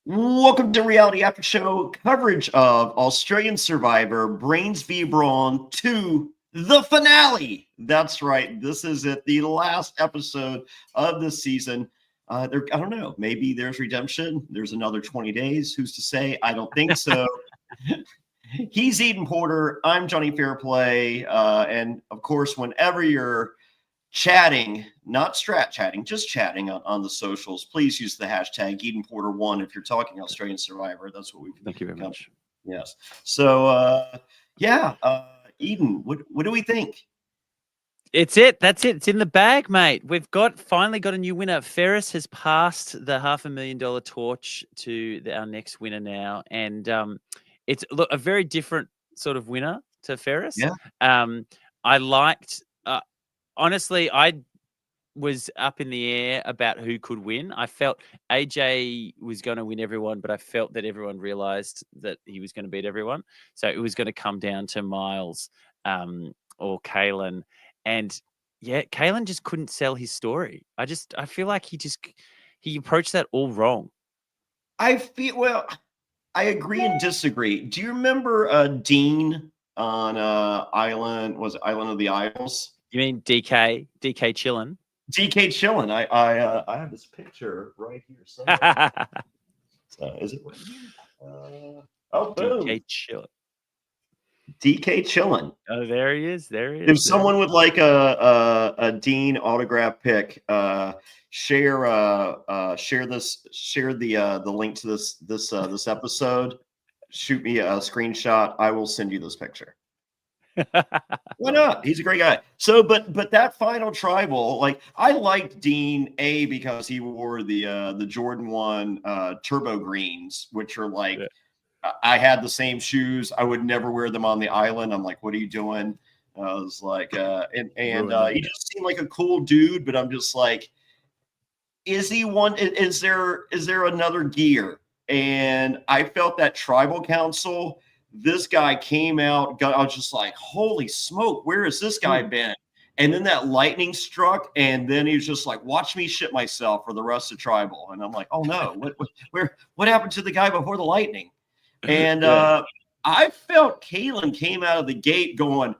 Welcome to Reality After Show coverage of Australian Survivor Brains v Brawn II, the finale. That's right. This is it, the last episode of this season. I don't know. Maybe there's redemption. There's another 20 days. Who's to say? I don't think so. He's Eden Porter. I'm Jonny Fairplay. And of course, whenever you're chatting, not strat chatting, just chatting on the socials, please use the hashtag EdenPorter1 if you're talking Australian Survivor. That's what we've Thank you very much. Yes. So Eden, what do we think? It's it. That's it. It's in the bag, mate. We've finally got a new winner. Ferris has passed the $500,000 torch to our next winner now, and it's a very different sort of winner to Ferris. Yeah. I liked. Honestly, I was up in the air about who could win. I felt AJ was going to win everyone, but I felt that everyone realized that he was going to beat everyone. So it was going to come down to Miles or Kalen. And yeah, Kalen just couldn't sell his story. I feel like he approached that all wrong. I agree and disagree. Do you remember Dean on Island? Was it Island of the Isles? You mean DK chillin'? DK chillin'. I have this picture right here somewhere. Is it right here? DK chillin'. DK chillin'. Oh, there he is. There he is. If someone would like a Dean autograph pic, share the link to this episode. Shoot me a screenshot. I will send you this picture. Why not? He's a great guy. So, but that final tribal, like, I liked Dean because he wore the Jordan 1 turbo greens, which are like, I had the same shoes. I would never wear them on the island. I'm like, what are you doing? I was like, he just seemed like a cool dude, but I'm just like, is there another gear? And I felt that tribal council, this guy came out, I was just like, holy smoke, where has this guy been? And then that lightning struck, and then he was just like, watch me shit myself for the rest of tribal. And I'm like, oh no, what happened to the guy before the lightning? And I felt Kalen came out of the gate going,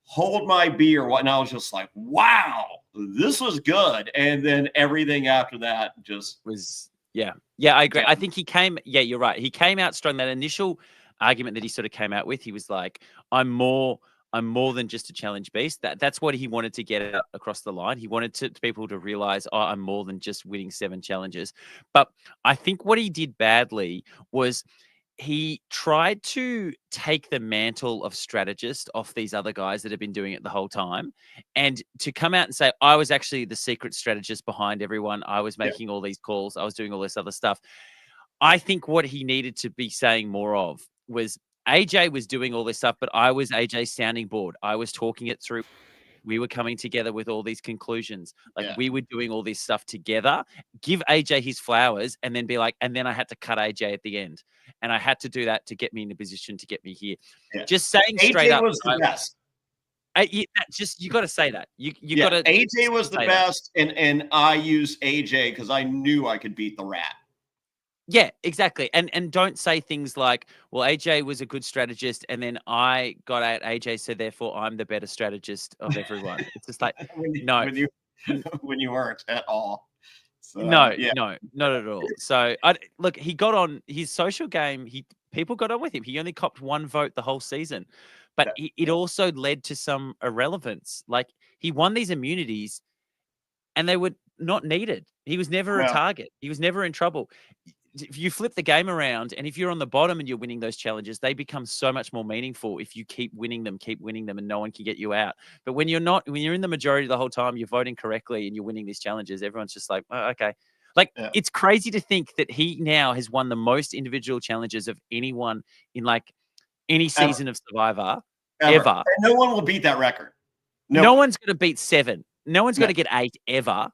hold my beer. And I was just like, wow, this was good. And then everything after that just was, yeah, I agree. Yeah. I think you're right. He came out strong. That initial argument that he sort of came out with, he was like, I'm more than just a challenge beast. That's what he wanted to get across the line. He wanted people to realize, oh, I'm more than just winning 7 challenges. But I think what he did badly was he tried to take the mantle of strategist off these other guys that have been doing it the whole time, and to come out and say, I was actually the secret strategist behind everyone. I was making all these calls. I was doing all this other stuff. I think what he needed to be saying more of was AJ was doing all this stuff, but I was AJ's sounding board. I was talking it through. We were coming together with all these conclusions. We were doing all this stuff together. Give AJ his flowers and then be like, and then I had to cut AJ at the end. And I had to do that to get me in a position to get me here. Yeah. Just saying straight up. AJ was the best. You got to say that. You got to. AJ was the best. And I used AJ because I knew I could beat the rat. Yeah, exactly. And don't say things like, well, AJ was a good strategist and then I got at AJ, so therefore I'm the better strategist of everyone. It's just like, when you weren't at all. So, no, not at all. So look, he got on his social game. People got on with him. He only copped 1 vote the whole season, but it also led to some irrelevance. Like, he won these immunities and they were not needed. He was never a target. He was never in trouble. If you flip the game around and if you're on the bottom and you're winning those challenges, they become so much more meaningful if you keep winning them and no one can get you out. But when you're in the majority the whole time, you're voting correctly and you're winning these challenges, everyone's just like, oh, okay. It's crazy to think that he now has won the most individual challenges of anyone in like any season of Survivor ever. And no one will beat that record. No one's going to beat 7. No one's going to get 8 ever.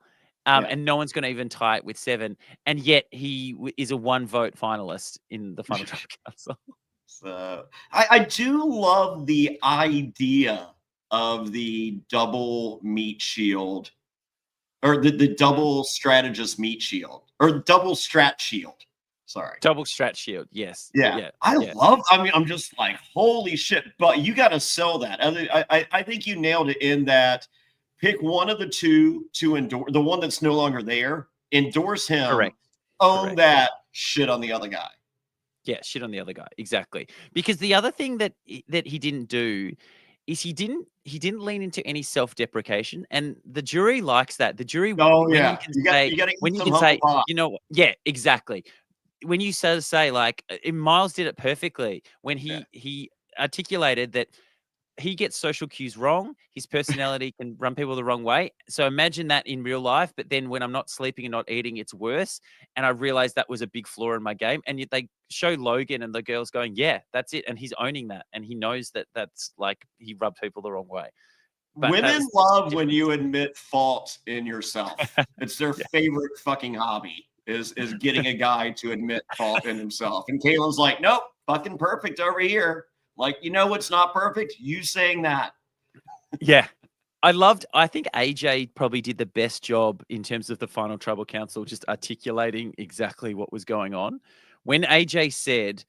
And no one's going to even tie it with 7. And yet he is a 1 vote finalist in the final tribal council. So I do love the idea of the double meat shield, or the double strategist meat shield, or double strat shield. Sorry. Double strat shield. Yes. Yeah. Yeah. I yeah. love, I mean, I'm just like, holy shit. But you got to sell that. I think you nailed it in that pick one of the two to endorse, the one that's no longer there, endorse him, Correct. own Correct. that, shit on the other guy. Yeah, shit on the other guy. Exactly. Because the other thing that he didn't do is he didn't lean into any self-deprecation, and the jury likes that. The jury, Oh, when yeah. You got to when eat you some can humble say, pie. you know what? Yeah, exactly. When you say like Miles did it perfectly when he articulated that he gets social cues wrong. His personality can run people the wrong way. So imagine that in real life. But then when I'm not sleeping and not eating, it's worse. And I realized that was a big flaw in my game. And yet they show Logan and the girls going, yeah, that's it. And he's owning that. And he knows that that's like he rubbed people the wrong way. But that Women was love when you admit fault in yourself. It's their yeah. favorite fucking hobby is getting a guy to admit fault in himself. And Kaylin's like, nope, fucking perfect over here. Like, you know what's not perfect? You saying that. Yeah. I think AJ probably did the best job in terms of the Final Trouble Council, just articulating exactly what was going on. When AJ said,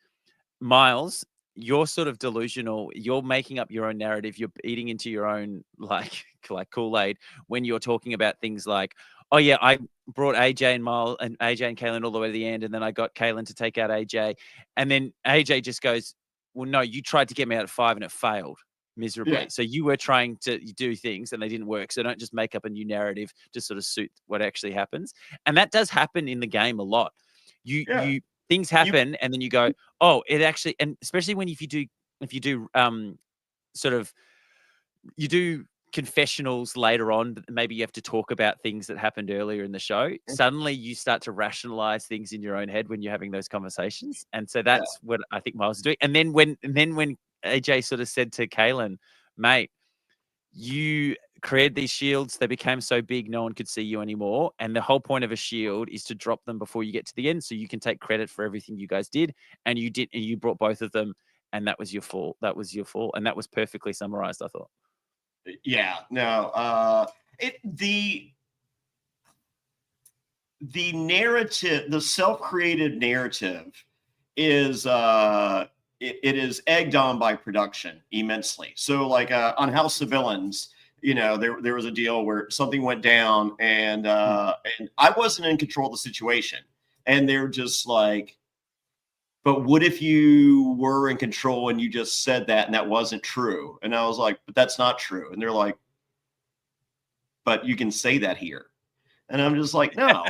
Miles, you're sort of delusional. You're making up your own narrative. You're eating into your own like Kool-Aid when you're talking about things like, oh yeah, I brought AJ and Miles and AJ and Kaylin all the way to the end, and then I got Kaylin to take out AJ, and then AJ just goes, well, no, you tried to get me out at 5 and it failed miserably. Yeah. So you were trying to do things and they didn't work. So don't just make up a new narrative to sort of suit what actually happens. And that does happen in the game a lot. You things happen and then you go, oh, it actually, and especially when if you do sort of you do confessionals later on, maybe you have to talk about things that happened earlier in the show. Suddenly you start to rationalize things in your own head when you're having those conversations. And so that's what I think Miles is doing. And then when AJ sort of said to Kaylin, mate, you created these shields, they became so big no one could see you anymore, and the whole point of a shield is to drop them before you get to the end so you can take credit for everything you guys did, and you brought both of them, and that was your fault, and that was perfectly summarized, I thought. The narrative, the self-created narrative is it is egged on by production immensely. So like on House of Villains, you know, there was a deal where something went down and I wasn't in control of the situation. And they're just like, but what if you were in control and you just said that and that wasn't true? And I was like, but that's not true. And they're like, but you can say that here. And I'm just like, no,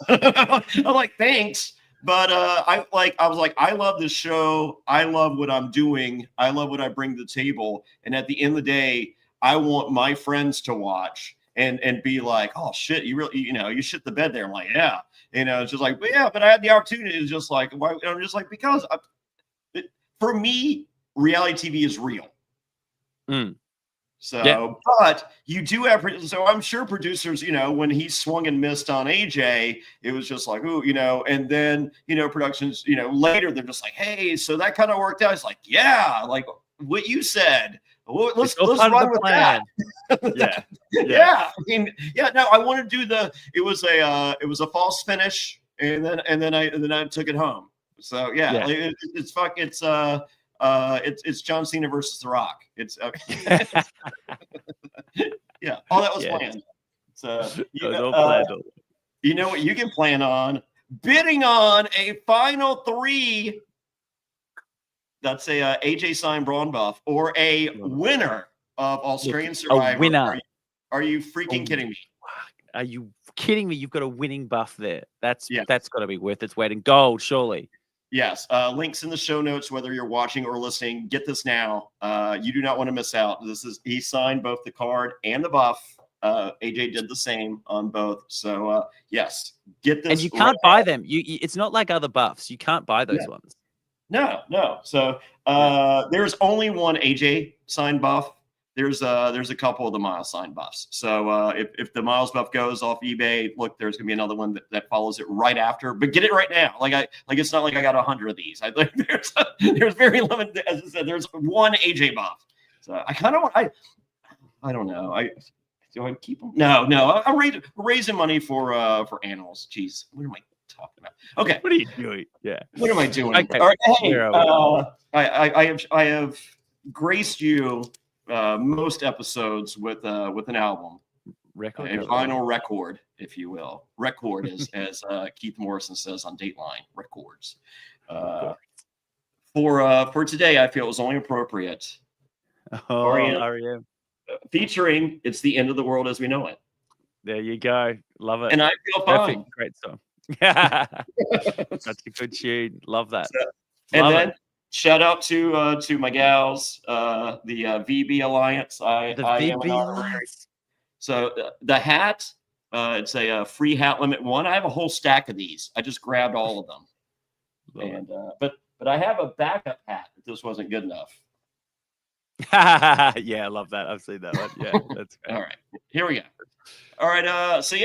I'm like, thanks. But I was like, I love this show. I love what I'm doing. I love what I bring to the table. And at the end of the day, I want my friends to watch and be like, oh shit, you really, you know, you shit the bed there. I'm like, yeah, you know, it's just like, but yeah, but I had the opportunity. It's just like, why? I'm just like, because for me, reality TV is real. So, but you do have, so I'm sure producers, you know, when he swung and missed on AJ, it was just like, ooh, you know, and then, you know, productions, you know, later they're just like, hey, so that kind of worked out. It's like, yeah, like what you said. Let's run with that. Yeah. I mean, yeah, no, I want to do it was a false finish and then I took it home. So yeah. It's John Cena versus The Rock. It's yeah, all that was planned. So you know what you can plan on? Bidding on a final 3. That's a AJ signed Brawn buff or a winner of Australian Survivor. A winner. Are you freaking kidding me? Are you kidding me? You've got a winning buff there. That's got to be worth its weight in gold, surely. Yes. Links in the show notes, whether you're watching or listening. Get this now. You do not want to miss out. He signed both the card and the buff. AJ did the same on both. So yes, get this. And you can't buy them. It's not like other buffs. You can't buy those ones. No. So there's only one AJ signed buff. There's a couple of the Miles signed buffs. So if the Miles buff goes off eBay, look, there's gonna be another one that follows it right after. But get it right now. Like it's not like I got 100 of these. I think there's very limited. As I said, there's one AJ buff. So I kind of I don't know. Do I keep them? No. I'm raising money for animals. Jeez, what am I talking about? Okay. What are you doing? Yeah. What am I doing? Okay. All right. Hey, Where are we? I have graced you most episodes with an album, Record. a vinyl record, if you will. Record, as Keith Morrison says on Dateline, records. For today, I feel it was only appropriate. Oh, R.E.M. R.E.M. Featuring "It's the End of the World as We Know It." There you go. Love it. And I feel Perfect. fine. Great song. That's a good tune. Love that. And then shout out to my gals, the VB Alliance. I am an honorary. So the hat, it's a free hat limit one. I have a whole stack of these. I just grabbed all of them. And but I have a backup hat if this wasn't good enough. Yeah, I love that. I've seen that one. Yeah, that's great. All right, here we go. All right, so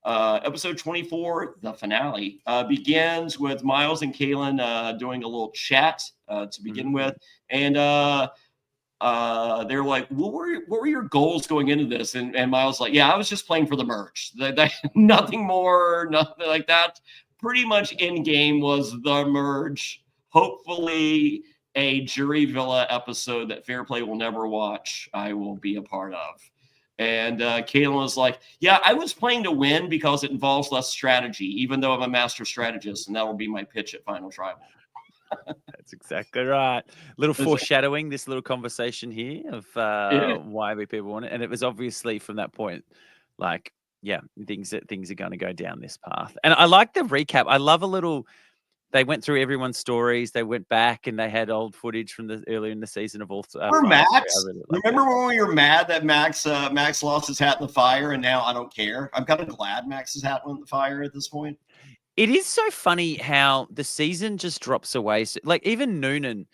episode 24, the finale, begins with Miles and Kaylin doing a little chat to begin with, and they're like, what were your goals going into this? And Miles like, yeah, I was just playing for the merch. Nothing more, nothing like that. Pretty much in game was the merge. Hopefully a Jury Villa episode that Fairplay will never watch, I will be a part of. And Kaylin was like, yeah, I was playing to win because it involves less strategy, even though I'm a master strategist, and that will be my pitch at Final Tribal. That's exactly right. Little foreshadowing, this little conversation here of why people want it. And it was obviously from that point, like, yeah, things are going to go down this path. And I like the recap. I love a little, they went through everyone's stories. They went back and they had old footage from the earlier in the season of all. Max, remember when we were mad that Max lost his hat in the fire, and now I don't care. I'm kind of glad Max's hat went in the fire at this point. It is so funny how the season just drops away. So, like even Noonan,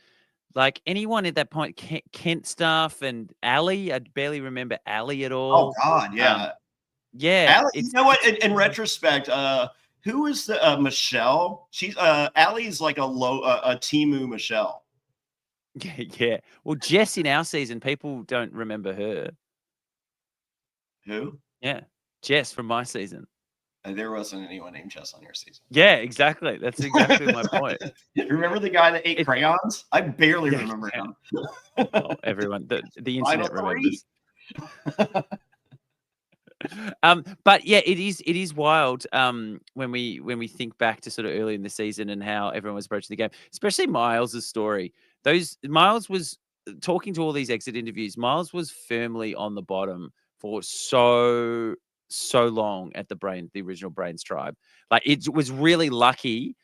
like anyone at that point, Kent stuff and Ali. I barely remember Ali at all. Oh God, yeah, yeah. Ali, you know what? In retrospect, who is the Michelle? She's Ali's like a Timu Michelle. Yeah. Well, Jess in our season, people don't remember her. Who? Yeah, Jess from my season. There wasn't anyone named Jess on your season. Yeah, exactly. That's exactly my point. Remember the guy that ate crayons? I barely remember him. Oh, everyone, the internet remembers. But yeah, it is wild. When we think back to sort of early in the season and how everyone was approaching the game, especially Miles's story. Miles was talking to all these exit interviews. Miles was firmly on the bottom for so long at the original Brains tribe. Like it was really lucky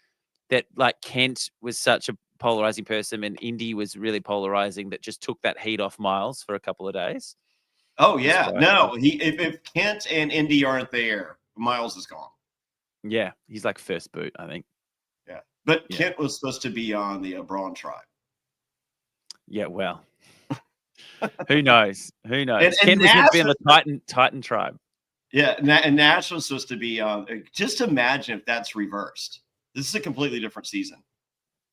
that like Kent was such a polarizing person and Indy was really polarizing that just took that heat off Miles for a couple of days. Oh yeah, no, if Kent and Indy aren't there, Miles is gone. Yeah, he's like first boot, I think. Yeah, but Kent was supposed to be on the Brawn tribe. Yeah, well, who knows? Who knows? And Kent was meant to be on the Titan tribe. Yeah, and Nash was supposed to be on. Just imagine if that's reversed. This is a completely different season.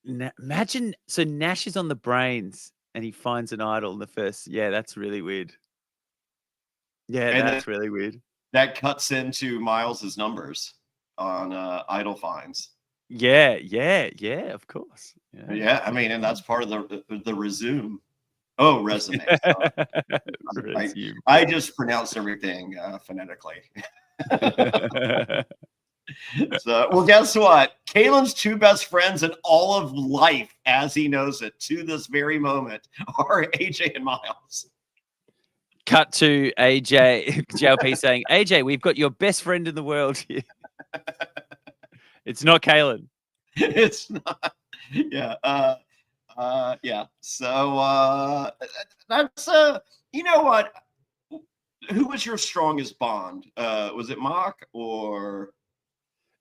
Imagine, so Nash is on the Brains and he finds an idol in the first. Yeah, that's really weird. Yeah, and that's really weird. That cuts into Miles's numbers on idol finds. Yeah, of course. Yeah, I mean, and that's part of the resume. Oh, resume. I just pronounced everything phonetically. So, well, guess what? Kaylin's two best friends in all of life, as he knows it, to this very moment, are AJ and Miles. Cut to AJ, JLP saying, AJ, we've got your best friend in the world here. It's not Kaylin. It's not. Yeah. Yeah. So that's you know what? Who was your strongest bond? Was it Mock or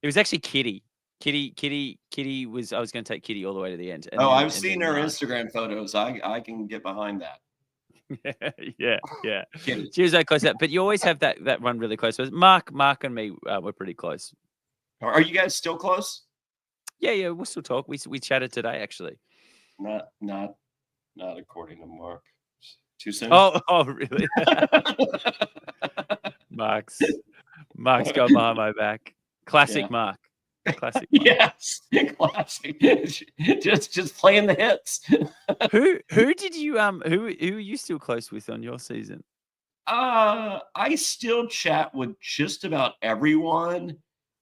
it was actually Kitty? Kitty was. I was going to take Kitty all the way to the end. I've seen her Instagram photos. I can get behind that. Yeah. She was that close up, but you always have that run really close. Mark and me were pretty close. Are you guys still close? Yeah, we'll still talk. We chatted today, actually. Not according to Mark. Too soon. Oh, really? Mark's gone behind my back. Classic Mark. Classic Mark. Yes, classic. just playing the hits. Who did you who are you still close with on your season? I still chat with just about everyone.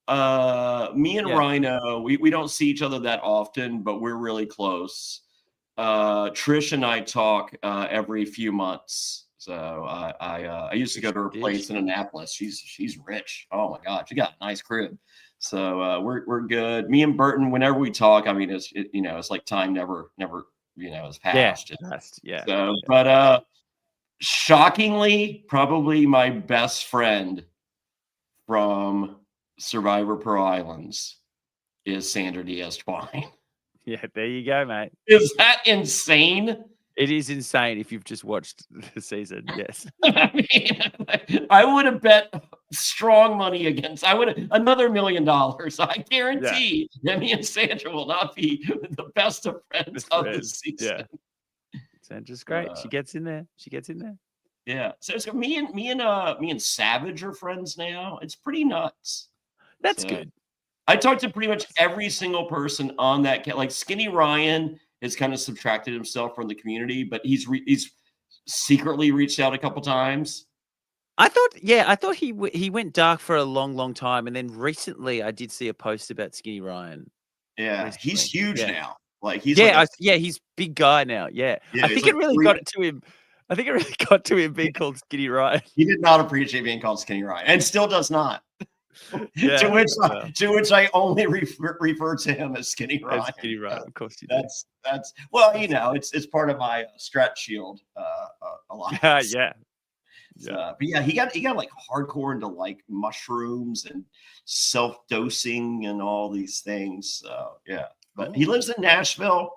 Me and Yeah. Rhino, we don't see each other that often, but we're really close. Trish and I talk every few months. So I used to go to her place in Annapolis. She's rich. Oh my God, she got a nice crib. So we're good. Me and Burton, whenever we talk, I mean, it's like time never has passed. Yeah. So, but shockingly, probably my best friend from Survivor Pro Islands is Sandra Diaz-Twine. Yeah, there you go, mate. Is that insane? It is insane if you've just watched the season. Yes. I mean, I would have bet strong money against. I would have another $1 million. I guarantee that me and Sandra will not be the best of friends of the season. Yeah. Sandra's great. She gets in there. Yeah. So me and Savage are friends now. It's pretty nuts. That's good. I talked to pretty much every single person on that. Like Skinny Ryan has kind of subtracted himself from the community, but he's secretly reached out a couple times. I thought he went dark for a long time, and then recently I did see a post about Skinny Ryan. Yeah, recently. He's huge now. Like he's he's big guy now. Yeah, I think it really got to him. I think it really got to him being called Skinny Ryan. He did not appreciate being called Skinny Ryan, and still does not. Yeah, to which I only refer to him as Skinny Ryan. Skinny Ryan, of course you do. That's well, it's part of my stretch shield. A lot. Yeah. But yeah, he got like hardcore into like mushrooms and self-dosing and all these things. So yeah, but he lives in Nashville.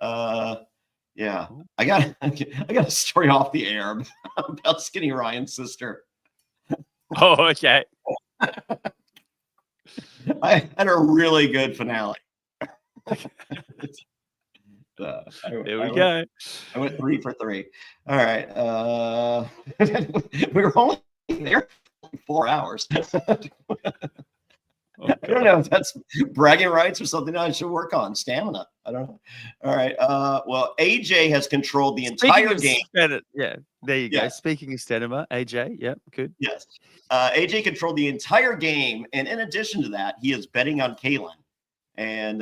Yeah, I got a story off the air about Skinny Ryan's sister. Oh, okay. I had a really good finale. There we go. I went 3 for 3. All right. We were only there for 4 hours. I don't know if that's bragging rights or something I should work on. Stamina. I don't know. All right. Well, AJ has controlled the entire game. Yeah, there you go. Speaking of stamina, AJ. Yep, good. Yes. AJ controlled the entire game. And in addition to that, he is betting on Kaylin. And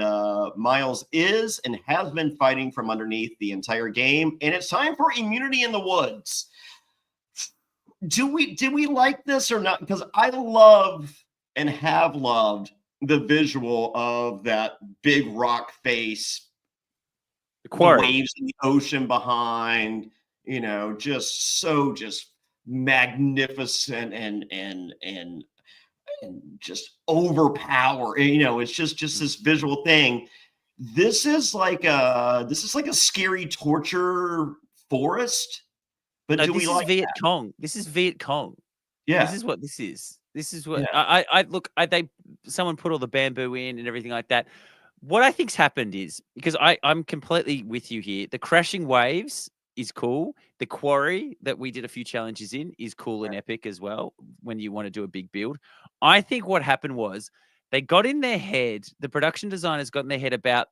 Miles is and has been fighting from underneath the entire game. And it's time for immunity in the woods. Did we like this or not? Because I love and have loved the visual of that big rock face, the waves in the ocean behind, just magnificent and just overpower. It's just this visual thing. This is like a scary torture forest. But no, do we like Viet Cong? This is Viet Cong. Yeah, this is what this is. This is what I look. Someone put all the bamboo in and everything like that. What I think's happened is because I'm completely with you here. The crashing waves is cool. The quarry that we did a few challenges in is cool and epic as well. When you want to do a big build, I think what happened was they got in their head. The production designers got in their head about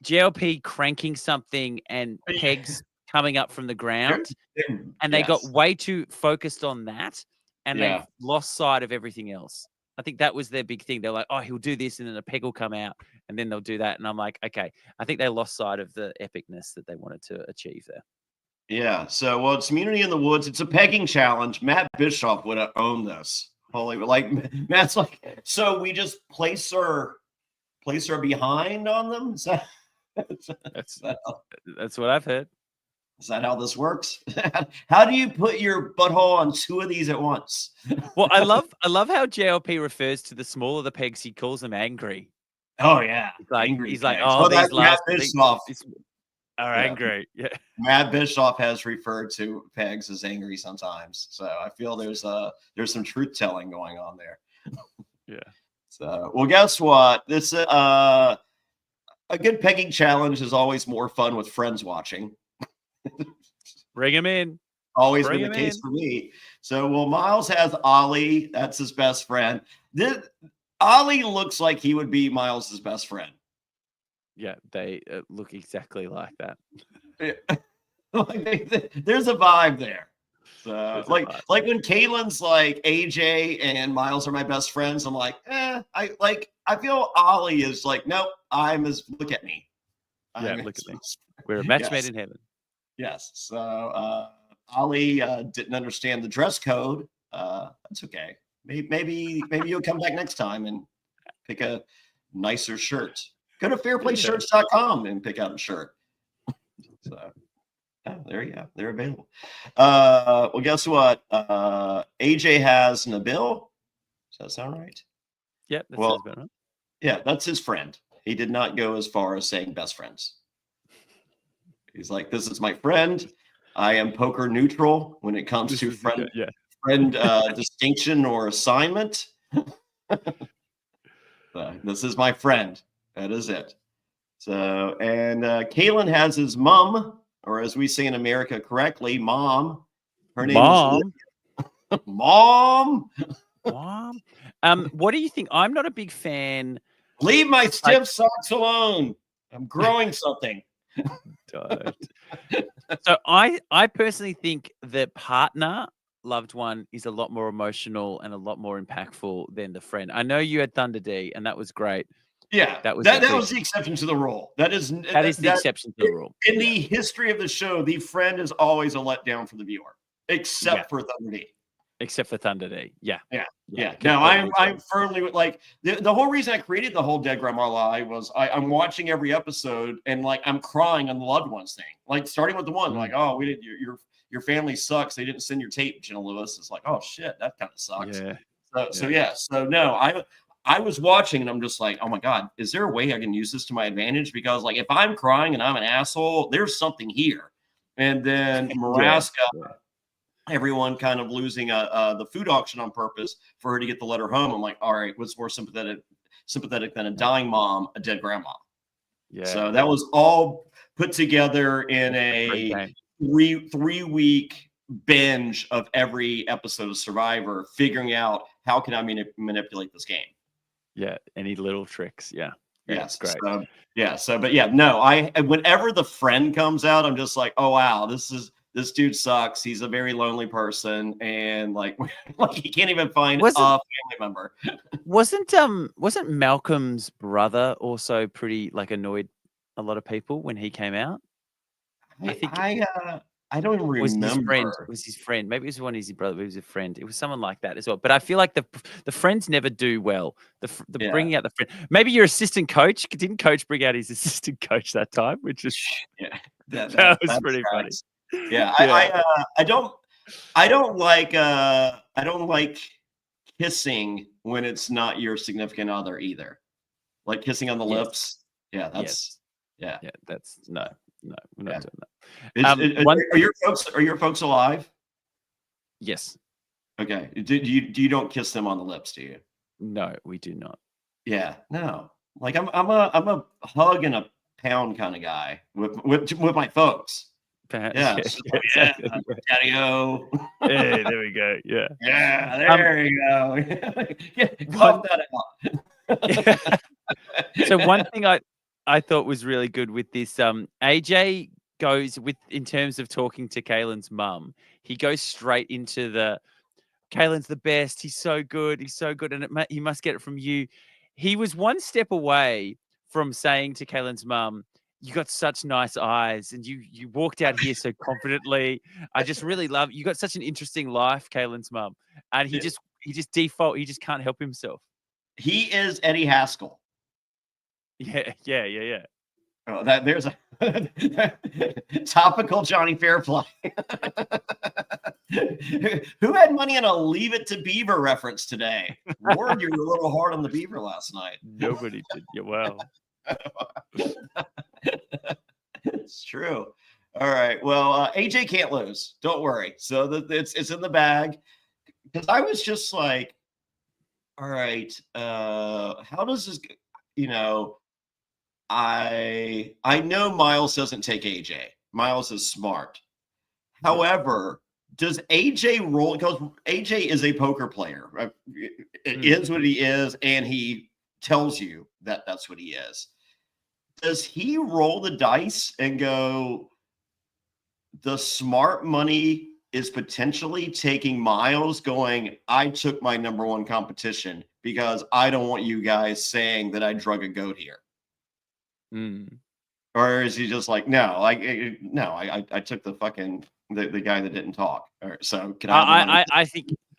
JLP cranking something and pegs coming up from the ground, and they got way too focused on that. And they lost sight of everything else. I think that was their big thing. They're like, oh, he'll do this, and then a peg will come out, and then they'll do that. And I'm like, okay, I think they lost sight of the epicness that they wanted to achieve there. Yeah. So, well, it's immunity in the woods. It's a pegging challenge. Matt Bischoff would have owned this. Holy, like Matt's like, so we just place her behind on them. Is that, that's what I've heard. Is that how this works? How do you put your butthole on 2 of these at once? Well, I love how JLP refers to the smaller the pegs. He calls them angry. Oh yeah, he's like, oh, these last are angry. Yeah, Matt Bischoff has referred to pegs as angry sometimes, so I feel there's some truth telling going on there. Yeah. So, well, guess what? This a good pegging challenge is always more fun with friends watching. Bring him in. Always been the case for me. So, well, Miles has Ollie. That's his best friend. Ollie looks like he would be Miles's best friend. Yeah, they look exactly like that. There's a vibe there. So, like when Kaylin's like AJ and Miles are my best friends, I'm like, I feel Ollie is like, nope, look at me. Yeah, look at me. We're a match made in heaven. Yes. So Ollie didn't understand the dress code. That's okay. Maybe you'll come back next time and pick a nicer shirt. Go to fairplayshirts.com and pick out a shirt. So there you go. They're available. Well, guess what? AJ has Nabil. Does that sound right? Yeah, that sounds about right. Yeah, that's his friend. He did not go as far as saying best friends. He's like, this is my friend. I am poker neutral when it comes to friend distinction or assignment. This is my friend. That is it. So, and Kaylin has his mom, or as we say in America correctly, mom. Her name is Mom. Mom. What do you think? I'm not a big fan. Leave my stiff socks alone. I'm growing something. So I personally think the partner loved one is a lot more emotional and a lot more impactful than the friend. I know you had Thunder D, and that was great. Yeah, that was the exception to the rule. That is the exception to the rule. In the history of the show, the friend is always a letdown for the viewer, except for Thunder D. Except for Thunder D. Yeah. No, I'm firmly like the whole reason I created the whole Dead Grandma lie was I'm watching every episode and like I'm crying on the loved ones thing. Like starting with the one, like, oh, we did your family sucks. They didn't send your tape, Jenna Lewis. It's like, oh shit, that kind of sucks. So no, I was watching and I'm just like, oh my God, is there a way I can use this to my advantage? Because like if I'm crying and I'm an asshole, there's something here. And then Maraska, everyone kind of losing the food auction on purpose for her to get the letter home. I'm like, all right, what's more sympathetic than a dying mom, a dead grandma? Yeah. So that was all put together in a three-week binge of every episode of Survivor, figuring out how can I manipulate this game. Yeah, any little tricks. Yeah. Yes, great. Whenever the friend comes out, I'm just like, oh wow, this dude sucks. He's a very lonely person, and like he can't even find a family member. Wasn't Malcolm's brother also pretty like annoyed a lot of people when he came out? I don't even remember. It was his friend. Maybe it was one of his brother. It was a friend. It was someone like that as well. But I feel like the friends never do well. The bringing out the friend. Maybe your assistant coach didn't coach bring out his assistant coach that time, which is that was pretty funny. Yeah, I don't like kissing when it's not your significant other either. Like kissing on the lips. Yeah, that's that's no, we're not doing that. Are your folks alive? Yes. Okay. You don't kiss them on the lips, do you? No, we do not. Yeah, no. Like I'm a hug and a pound kind of guy with my folks. Yeah, Daddy-o. Hey, there we go. Yeah. Yeah, there you go. Pop that out. So one thing I thought was really good with this, AJ goes in terms of talking to Kaylin's mum, he goes straight into Kaylin's the best. He's so good. And he must get it from you. He was one step away from saying to Kaylin's mum, you got such nice eyes and you walked out here so confidently. I just really love, you got such an interesting life, Kaylin's mum. And he just can't help himself. He is Eddie Haskell. Yeah. Oh, there's a topical Jonny Fairplay. Who had money on a Leave It to Beaver reference today? Ward, you were a little hard on the Beaver last night. Nobody did. Yeah, well. It's true. All right. Well, AJ can't lose. Don't worry. So it's in the bag. Because I was just like, all right, how does this, I know Miles doesn't take AJ. Miles is smart. However, does AJ roll? Because AJ is a poker player. Right? It is what he is, and he tells you that that's what he is. Does he roll the dice and go, the smart money is potentially taking Miles going, I took my number one competition because I don't want you guys saying that I drug a goat here? Or is he just like, no, I took the fucking the guy that didn't talk. Or, so can I have the money?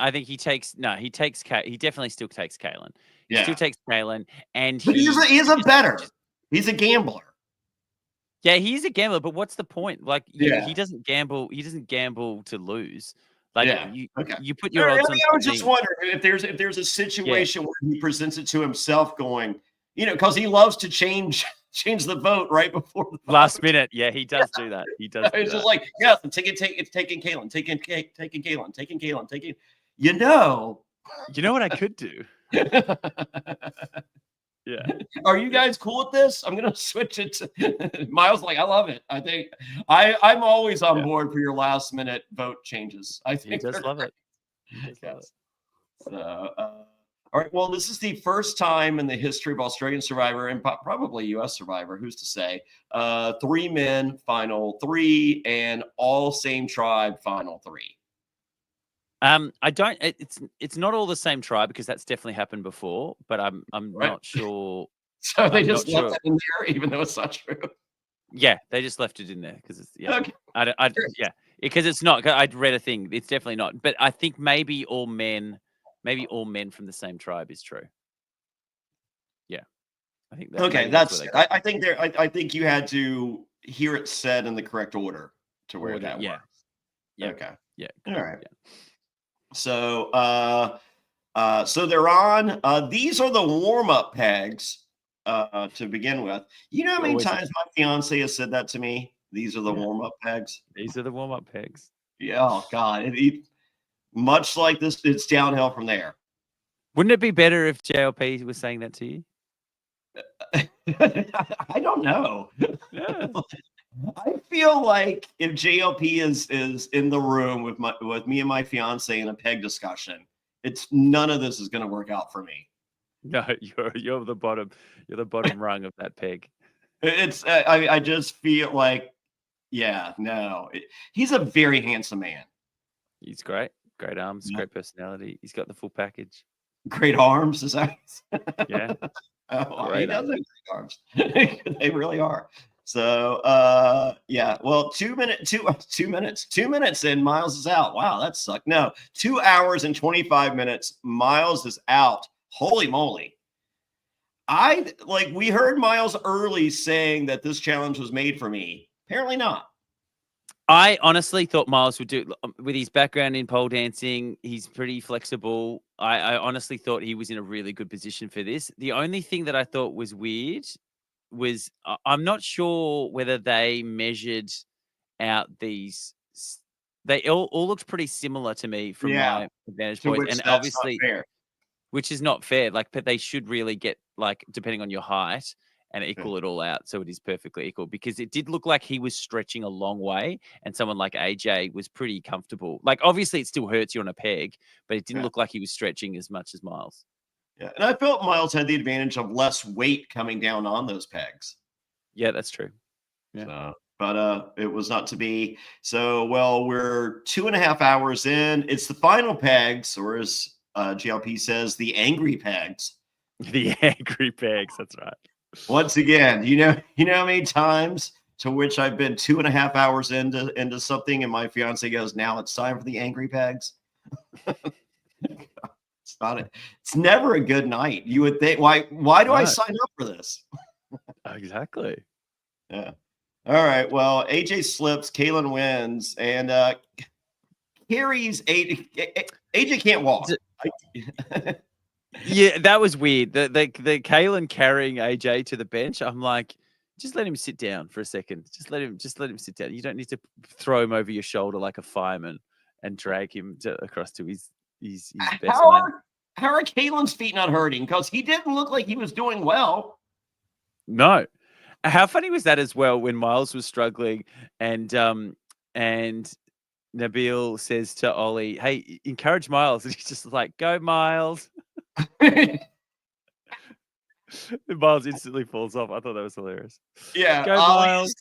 I think he definitely still takes Kalen. He Yeah. still takes Kalen, and But he's a better. He's a gambler. Yeah, he's a gambler, but what's the point? Like, Yeah. he doesn't gamble. He doesn't gamble to lose. Like, Yeah. you put your odds on. I was just wondering if there's a situation where he presents it to himself, going, because he loves to change the vote right before the last minute. Yeah, he does do that. He does. It's just like, yes, it's taking Kalen, taking Kalen. You know what I could do? Yeah. Are you guys cool with this? I'm gonna switch it to Miles. Like, I love it. I think I'm always on board for your last minute vote changes. I think he does love it. So, all right. Well, this is the first time in the history of Australian Survivor and probably U.S. Survivor. Who's to say? 3 men, final 3, and all same tribe, final 3. I don't. It's not all the same tribe because that's definitely happened before. But I'm Right. not sure. So they just left that in there, even though it's not true. Yeah, they just left it in there because it's Okay. Because it's not. I'd read a thing. It's definitely not. But I think maybe all men from the same tribe is true. Yeah, I think that. Okay, I think there. I think you had to hear it said in the correct order to where that works. Yeah. Okay. Yeah. All right. Yeah. So, so they're on. These are the warm-up pegs to begin with. You know how many times my fiance has said that to me? These are the warm-up pegs. These are the warm-up pegs. Yeah. Oh God. Much like this, it's downhill from there. Wouldn't it be better if JLP was saying that to you? I don't know. Yeah. I feel like if JLP is in the room with me and my fiance in a peg discussion, none of this is going to work out for me. No, you're the bottom. You're the bottom rung of that peg. I just feel like, he's a very handsome man. He's great arms, great personality. He's got the full package. Great arms, is that? Yeah. He does have great arms. They really are. So, well, 2 minutes in, Miles is out. Wow, that sucked. No, 2 hours and 25 minutes. Miles is out. Holy moly. We heard Miles early saying that this challenge was made for me. Apparently not. I honestly thought Miles would do, with his background in pole dancing. He's pretty flexible. I honestly thought he was in a really good position for this. The only thing that I thought was weird was I'm not sure whether they measured out these. They all looked pretty similar to me from my vantage point, and obviously, which is not fair. Like, but they should really get, like, depending on your height, and equal it all out, so it is perfectly equal. Because it did look like he was stretching a long way, and someone like AJ was pretty comfortable. Like, obviously, it still hurts you on a peg, but it didn't look like he was stretching as much as Miles. Yeah, and I felt Miles had the advantage of less weight coming down on those pegs. Yeah, that's true. Yeah. So, but it was not to be. So, well, we're 2.5 hours in. It's the final pegs, or as GLP says, the angry pegs. The angry pegs, that's right. Once again, you know how many times to which I've been 2.5 hours into something, and my fiance goes, "Now it's time for the angry pegs." It's never a good night. You would think, why do I sign up for this? Exactly. Yeah. All right. Well, AJ slips, Kalen wins, and carries AJ can't walk. Yeah, that was weird. The Kalen carrying AJ to the bench. I'm like, just let him sit down for a second. Just let him sit down. You don't need to throw him over your shoulder like a fireman and drag him across to his best man. How are Kalen's feet not hurting? Because he didn't look like he was doing well. No. How funny was that as well when Miles was struggling and Nabil says to Ollie, "Hey, encourage Miles," and he's just like, "Go, Miles!" And Miles instantly falls off. I thought that was hilarious. Yeah, Go, Miles!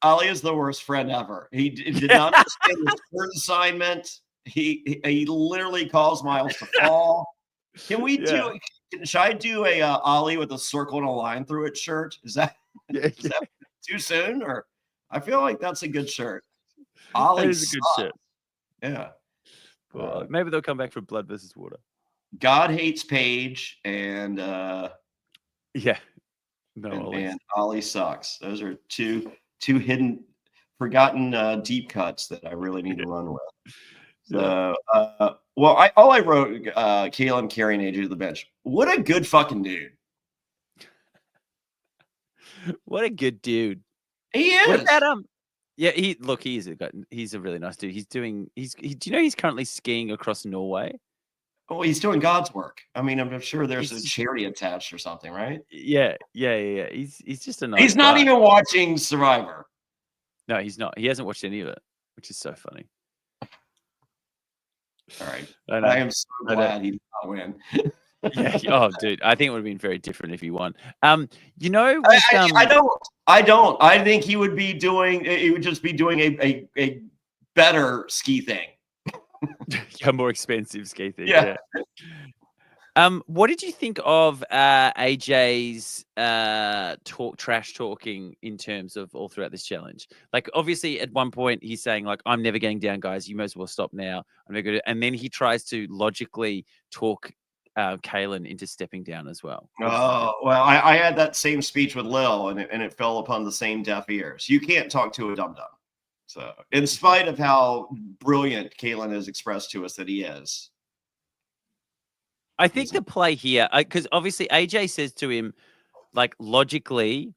Ollie is the worst friend ever. He did Yeah. not understand the sport assignment. He literally calls Miles to fall. Can we Yeah. should I do a Ollie with a circle and a line through it shirt? Is that too soon? Or I feel like that's a good shirt. Ollie That is a good sucks. shirt. Yeah. Well, maybe they'll come back for Blood versus Water. God hates Paige and Yeah. No, and Ollie sucks. Those are two hidden, forgotten deep cuts that I really need to run with. So, well, all I wrote, Kalen carrying AJ to the bench. What a good fucking dude. What a good dude. He is. What about yeah, he's a really nice dude. Do you know he's currently skiing across Norway? Oh, he's doing God's work. I mean, I'm sure there's a charity attached or something, right? Yeah. He's just a nice He's not guy. even watching Survivor. No, he's not. He hasn't watched any of it, which is so funny. All right. I am so glad he did not win. Yeah. Oh, dude. I think it would have been very different if he won. You know, I don't. I think he would just be doing a better ski thing. A more expensive ski thing. Yeah. What did you think of AJ's trash talking in terms of all throughout this challenge? Like, obviously, at one point he's saying, like, "I'm never getting down, guys. You might as well stop now. I'm never good." And then he tries to logically talk Kalen into stepping down as well. Oh, well, I had that same speech with Lil, and it fell upon the same deaf ears. You can't talk to a dum-dum. So, in spite of how brilliant Kalen has expressed to us that he is. I think the play here, because obviously AJ says to him, like, logically,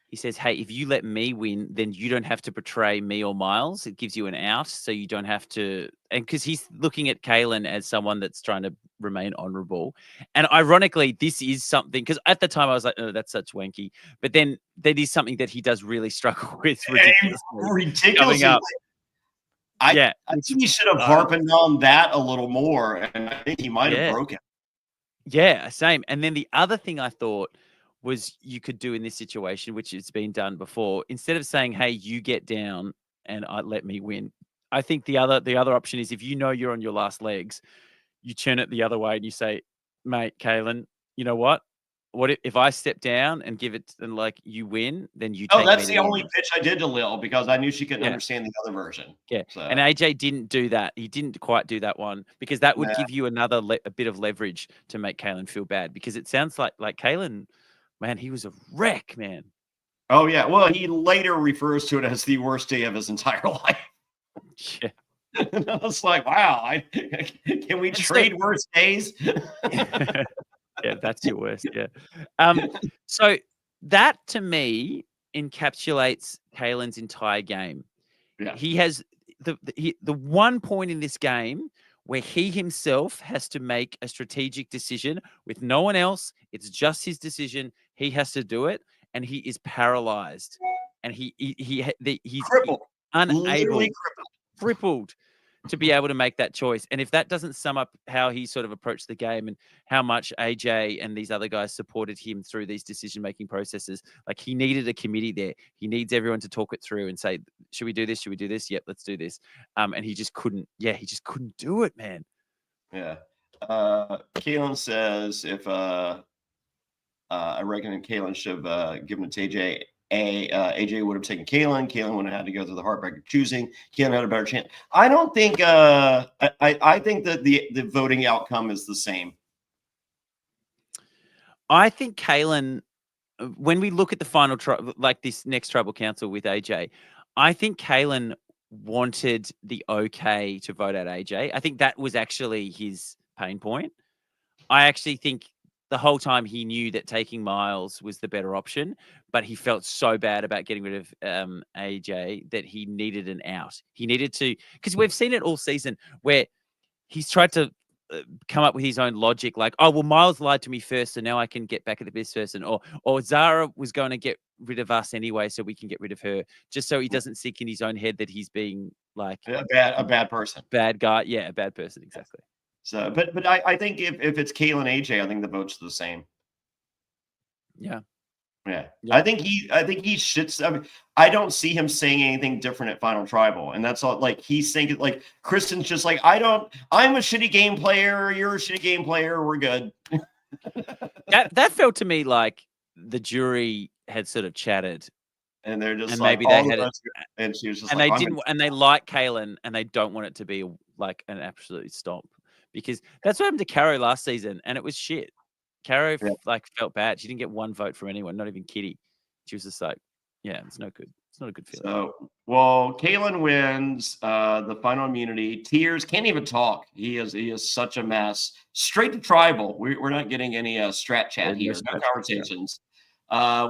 he says, "Hey, if you let me win, then you don't have to betray me or Miles. It gives you an out, so you don't have to." And because he's looking at Kalen as someone that's trying to remain honorable. And ironically, this is something, because at the time I was like, "Oh, that's such wanky." But then that is something that he does really struggle with. Ridiculously. I think he should have harpened on that a little more, and I think he might have broken. Yeah, same. And then the other thing I thought was you could do in this situation, which has been done before, instead of saying, "Hey, you get down and let me win." I think the other option is, if you know you're on your last legs, you turn it the other way and you say, "Mate, Kalen, you know what? What if I step down and give it and like you win, then you take that's the only pitch I did to Lil, because I knew she couldn't understand the other version. Yeah. So. And AJ didn't do that. He didn't quite do that one, because that would give you another a bit of leverage to make Kalen feel bad, because it sounds like Kalen, man, he was a wreck, man. Oh, yeah. Well, he later refers to it as the worst day of his entire life. Yeah. And I was like, wow, can we trade worse days? Yeah, that's your worst. Yeah. So that to me encapsulates Kalen's entire game. Yeah. He has the one point in this game where he himself has to make a strategic decision with no one else. It's just his decision. He has to do it, and he is paralyzed, and he's crippled, unable, crippled to be able to make that choice. And if that doesn't sum up how he sort of approached the game and how much AJ and these other guys supported him through these decision-making processes, like, he needed a committee there. He needs everyone to talk it through and say, "Should we do this? Should we do this? Yep, let's do this." And he just couldn't. Yeah, he just couldn't do it, man. Yeah. Kalen says, if I reckon Kalen should have given it to AJ. AJ would have taken Kalen. Kalen would have had to go through the heartbreak of choosing. Kalen had a better chance. I don't think. I think that the voting outcome is the same. I think Kalen, when we look at the final like this next tribal council with AJ, I think Kalen wanted the okay to vote out AJ. I think that was actually his pain point. I actually think the whole time he knew that taking Miles was the better option, but he felt so bad about getting rid of AJ that he needed an out. He needed to, because we've seen it all season where he's tried to come up with his own logic, like, oh well, Miles lied to me first, so now I can get back at this person, or Zara was going to get rid of us anyway, so we can get rid of her, just so he doesn't think in his own head that he's being like a bad person, bad guy. Yeah, a bad person, exactly. So, but I think if it's Kalen AJ, I think the votes are the same. Yeah. Yeah. I think he shits. I mean, I don't see him saying anything different at Final Tribal. And that's all, like, he's thinking, like, Kristen's just like, I'm a shitty game player. You're a shitty game player. We're good. that felt to me like the jury had sort of chatted. And they're just and like, maybe they had it. And she was just and like, they didn't, and they like Kalen, and they don't want it to be like an absolute stomp, because that's what happened to Caro last season, and it was shit. Caro like felt bad. She didn't get one vote from anyone, not even Kitty. She was just like, yeah, it's no good. It's not a good feeling. So, well, Kalen wins the final immunity. Tears can't even talk. He is such a mess. Straight to tribal. We're not getting any strat chat here. No conversations.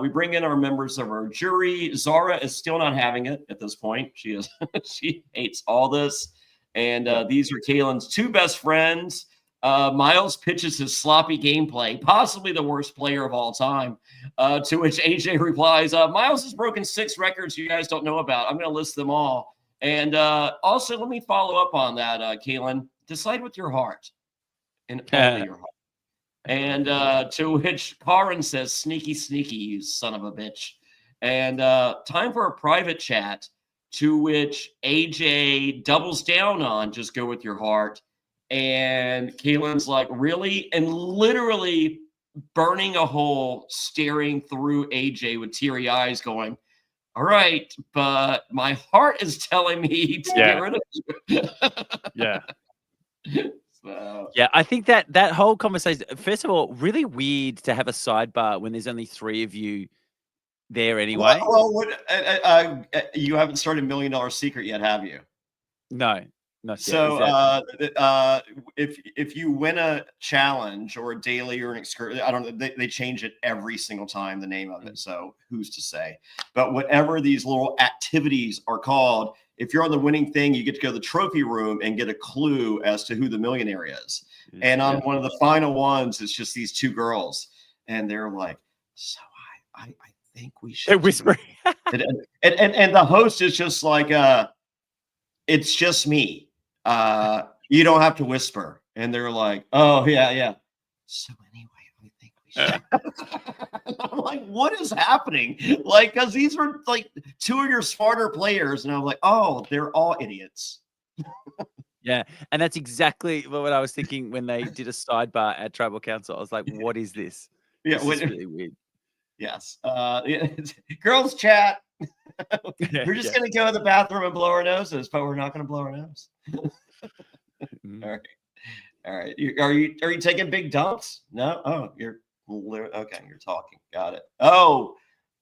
We bring in our members of our jury. Zara is still not having it at this point. She is. She hates all this. And these are Kalen's two best friends. Miles pitches his sloppy gameplay, possibly the worst player of all time, to which AJ replies, Miles has broken 6 records you guys don't know about. I'm going to list them all. And also, let me follow up on that, Kalen. Decide with your heart and only your heart. And to which Karin says, sneaky, sneaky, you son of a bitch. And time for a private chat, to which AJ doubles down on just go with your heart. And Kalen's like, really? And literally burning a hole, staring through AJ with teary eyes, going, all right, but my heart is telling me to get rid of you. Yeah. So. Yeah, I think that whole conversation, first of all, really weird to have a sidebar when there's only 3 of you there anyway. Well, you haven't started $1 Million Secret yet, have you? No. So if you win a challenge or a daily or an excursion, I don't know, they change it every single time, the name of it. So who's to say? But whatever these little activities are called, if you're on the winning thing, you get to go to the trophy room and get a clue as to who the millionaire is. And on one of the final ones, it's just these 2 girls, and they're like, so I think we should. They're whispering. and the host is just like, it's just me. You don't have to whisper. And they're like, oh, yeah. So anyway, I think we should. I'm like, what is happening? Like, because these were like 2 of your smarter players. And I'm like, oh, they're all idiots. Yeah. And that's exactly what I was thinking when they did a sidebar at Tribal Council. I was like, what is this? Yeah, this is really weird. Yes. Girls chat. We're just going to go to the bathroom and blow our noses, but we're not going to blow our nose. All right. Are you taking big dumps? No. Oh, you're okay. You're talking. Got it. Oh,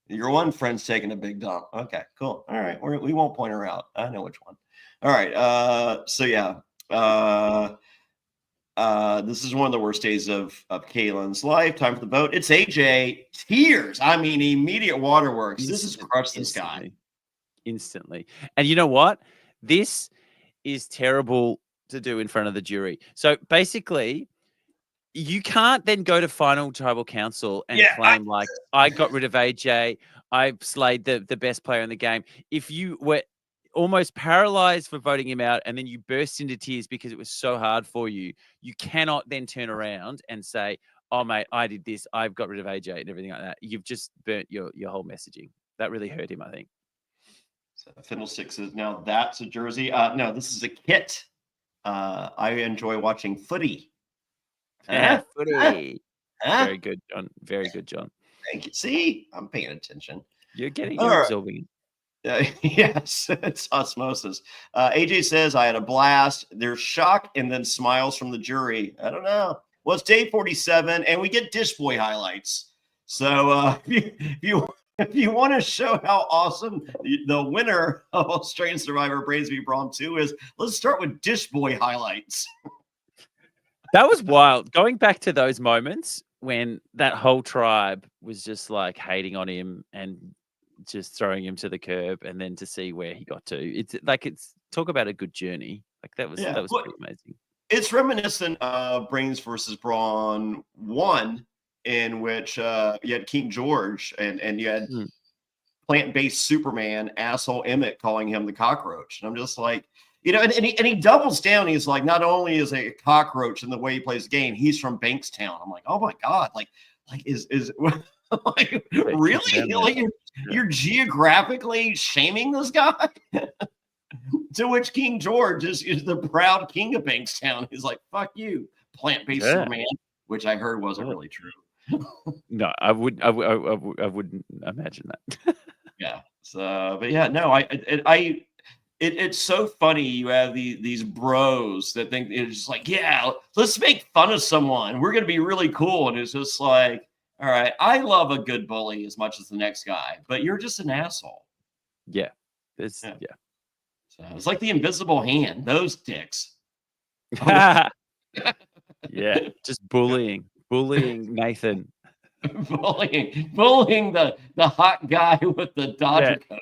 your one friend's taking a big dump. Okay, cool. All right. We won't point her out. I know which one. All right. So yeah. This is one of the worst days of Kalen's life. Time for the vote. It's AJ. Tears. I mean, immediate waterworks. This has crushed this guy. Instantly. And you know what? This is terrible to do in front of the jury. So basically, you can't then go to final tribal council and claim I got rid of AJ. I slayed the best player in the game. If you were almost paralyzed for voting him out, and then you burst into tears because it was so hard for you, you cannot then turn around and say, oh, mate, I did this. I've got rid of AJ and everything like that. You've just burnt your whole messaging. That really hurt him, I think. So Fiddlesticks is now that's a jersey. No, this is a kit. I enjoy watching footy. Footy. Very good, John. Very good, John. Thank you. See, I'm paying attention. You're absorbing it. Yes, it's osmosis. AJ says, I had a blast. There's shock and then smiles from the jury. I don't know. Well, it's day 47, and we get Dish Boy highlights. So if you want to show how awesome the winner of Australian Survivor Brawn II is, let's start with Dish Boy highlights. That was wild. Going back to those moments when that whole tribe was just like hating on him and just throwing him to the curb, and then to see where he got to. It's talk about a good journey. Like that was pretty amazing. It's reminiscent of Brains versus Brawn 1, in which you had King George and you had plant-based Superman, asshole Emmett, calling him the cockroach. And I'm just like, and he doubles down. He's like, not only is a cockroach in the way he plays the game, he's from Bankstown. I'm like, oh my God, like is like really? Like you're geographically shaming this guy? To which King George is the proud king of Bankstown. He's like, fuck you, plant-based Superman, which I heard wasn't really true. No, I wouldn't imagine that. Yeah. So, but yeah, no, it's so funny. You have these bros that think it's just like, yeah, let's make fun of someone. We're gonna be really cool, and it's just like, all right, I love a good bully as much as the next guy, but you're just an asshole. Yeah. So it's like the invisible hand. Those dicks. Yeah, just bullying Nathan. bullying the hot guy with the Dodger coat.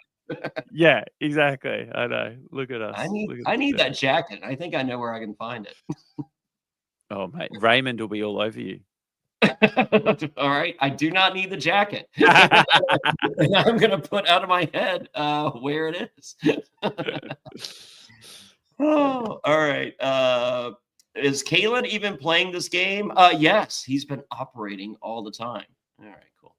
Yeah, exactly. I know. Look at us. I need that jacket. I think I know where I can find it. Oh, mate, Raymond will be all over you. All right, I do not need the jacket. And I'm gonna put out of my head where it is. Oh, all right. Is Kalen even playing this game? Yes, he's been operating all the time. All right, cool.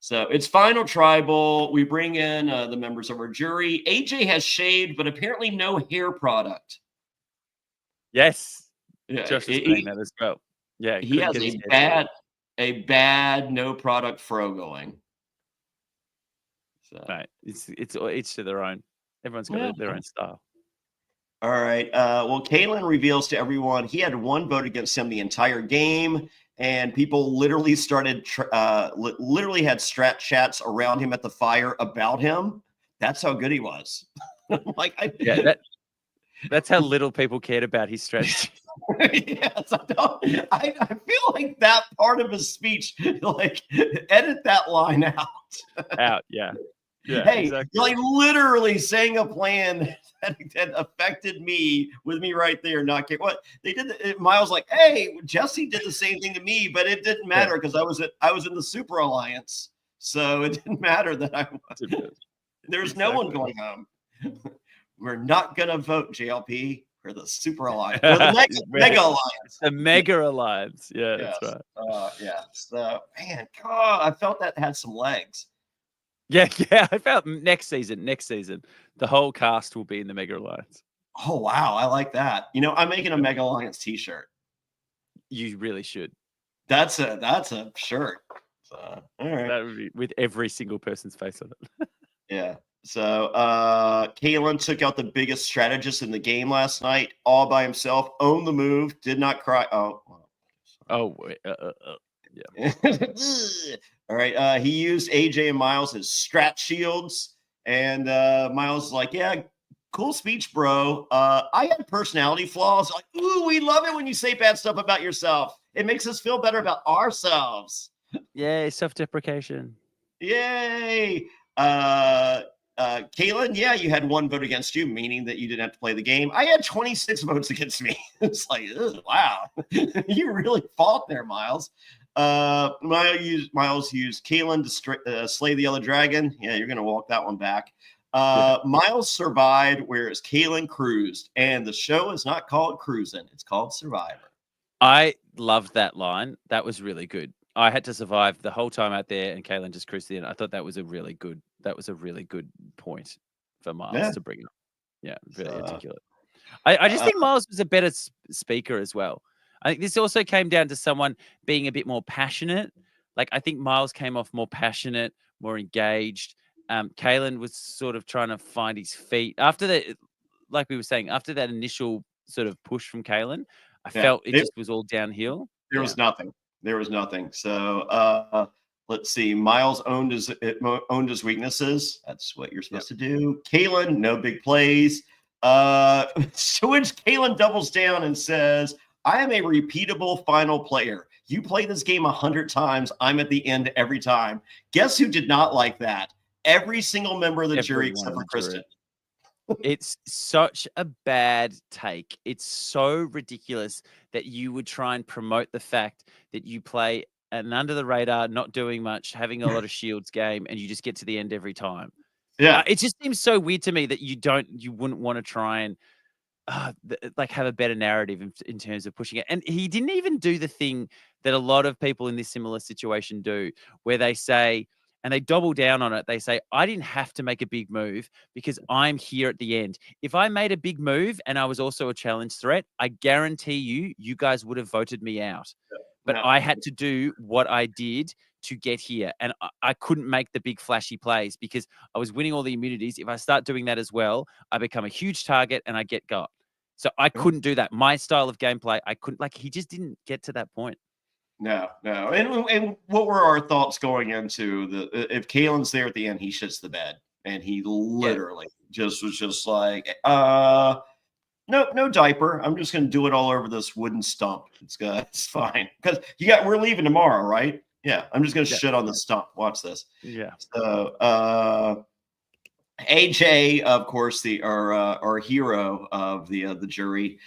So it's final tribal. We bring in the members of our jury. AJ has shaved, but apparently no hair product. Yes. Yeah, Josh was saying that as well. Yeah, he has a bad no product fro going. So. Right, it's each to their own. Everyone's got their own style. All right. Well, Kalen reveals to everyone he had one vote against him the entire game, and people literally started literally had strat chats around him at the fire about him. That's how good he was. That's how little people cared about his strategy. Yes, I feel like that part of his speech, like, edit that line out. Yeah. Yeah. Hey, exactly. You're like literally saying a plan that affected me with me right there. Not care what they did. Miles like, hey, Jesse did the same thing to me, but it didn't matter because I was in the Super Alliance, so it didn't matter that I was. There's no one going home. We're not going to vote, JLP, for the Super Alliance. Or the Mega Alliance. The Mega Alliance. Yeah, yes. That's right. Yeah. So, man, God, I felt that had some legs. Yeah. I felt next season, the whole cast will be in the Mega Alliance. Oh, wow. I like that. I'm making a Mega Alliance t-shirt. You really should. That's a shirt. So, all right. That would be with every single person's face on it. Yeah. So Kalen took out the biggest strategist in the game last night, all by himself, owned the move, did not cry. Yeah. All right. He used AJ and Miles as strat shields, and Miles is like, yeah, cool speech, bro. I had personality flaws. Like, ooh, we love it when you say bad stuff about yourself. It makes us feel better about ourselves. Yay, self-deprecation. Yay. Kalen, yeah, you had one vote against you, meaning that you didn't have to play the game. I had 26 votes against me. It's like, wow, you really fought there, Miles. Miles used Kalen to slay the yellow dragon. Yeah, you're going to walk that one back. Miles survived, whereas Kalen cruised. And the show is not called Cruising. It's called Survivor. I loved that line. That was really good. I had to survive the whole time out there, and Kalen just cruised in. I thought that was a really good point for Miles to bring up. Yeah, really articulate. I just think Miles was a better speaker as well. I think this also came down to someone being a bit more passionate. Like, I think Miles came off more passionate, more engaged. Kalen was sort of trying to find his feet after that. Like we were saying, after that initial sort of push from Kalen, I felt it just was all downhill. There was nothing. So let's see. Miles owned his weaknesses. That's what you're supposed to do. Kalen, no big plays. To which Kalen doubles down and says, I am a repeatable final player. You play this game 100 times. I'm at the end every time. Guess who did not like that? Every single member of the jury except for Kristen. It's such a bad take. It's so ridiculous that you would try and promote the fact that you play an under the radar, not doing much, having a lot of shields game, and you just get to the end every time. Yeah. It just seems so weird to me that you wouldn't want to try and like have a better narrative in terms of pushing it. And he didn't even do the thing that a lot of people in this similar situation do, where they say, and they double down on it. They say, I didn't have to make a big move because I'm here at the end. If I made a big move and I was also a challenge threat, I guarantee you guys would have voted me out. But No. I had to do what I did to get here. And I couldn't make the big flashy plays because I was winning all the immunities. If I start doing that as well, I become a huge target and I get got. So I couldn't do that. My style of gameplay, I couldn't, like, he just didn't get to that point. No. And what were our thoughts going into if Kalen's there at the end, he shits the bed. And he literally just was just like, no diaper. I'm just gonna do it all over this wooden stump. It's fine. Because we're leaving tomorrow, right? Yeah, I'm just gonna shit on the stump. Watch this. Yeah. So AJ, of course, our hero of the jury,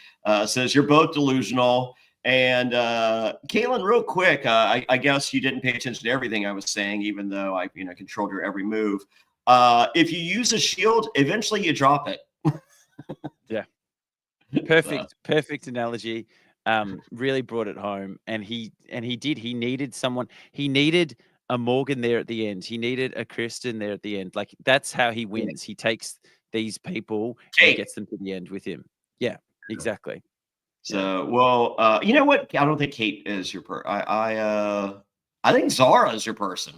says you're both delusional. And Kalen, real quick, I guess you didn't pay attention to everything I was saying, even though I controlled your every move. If you use a shield, eventually you drop it. Yeah. Perfect analogy. Really brought it home. And he did. He needed someone. He needed a Morgan there at the end. He needed a Kristen there at the end. Like, that's how he wins. He takes these people and gets them to the end with him. Yeah, exactly. So, well, you know what? I don't think Kate is your person. I think Zara is your person.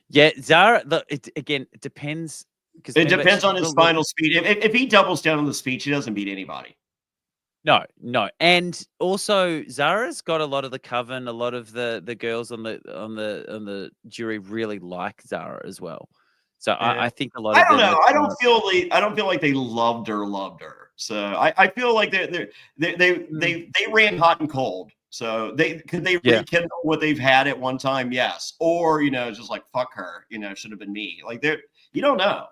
Yeah, Zara. Look, it depends. It depends on his final speed. If he doubles down on the speed, he doesn't beat anybody. No. And also Zara's got a lot of the coven, a lot of the girls on the jury really like Zara as well. So I think a lot of I don't know. I don't feel like they loved her. So I feel like they ran hot and cold. So could they rekindle what they've had at one time? Yes. Or just like fuck her, should have been me. Like you don't know.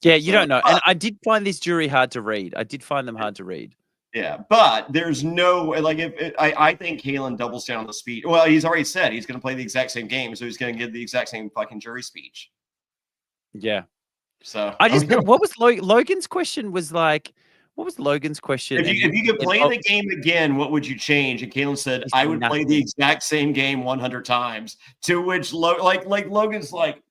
Yeah, you don't know. And I did find this jury hard to read. I did find them hard to read. Yeah, but there's no way. Like, I think Kalen doubles down on the speech. Well, he's already said he's going to play the exact same game, so he's going to give the exact same fucking jury speech. Yeah. So I just what was Logan's question? Was like, what was Logan's question? If you could play the game again, what would you change? And Kalen said, I would play the exact same game 100 times. To which Logan's like,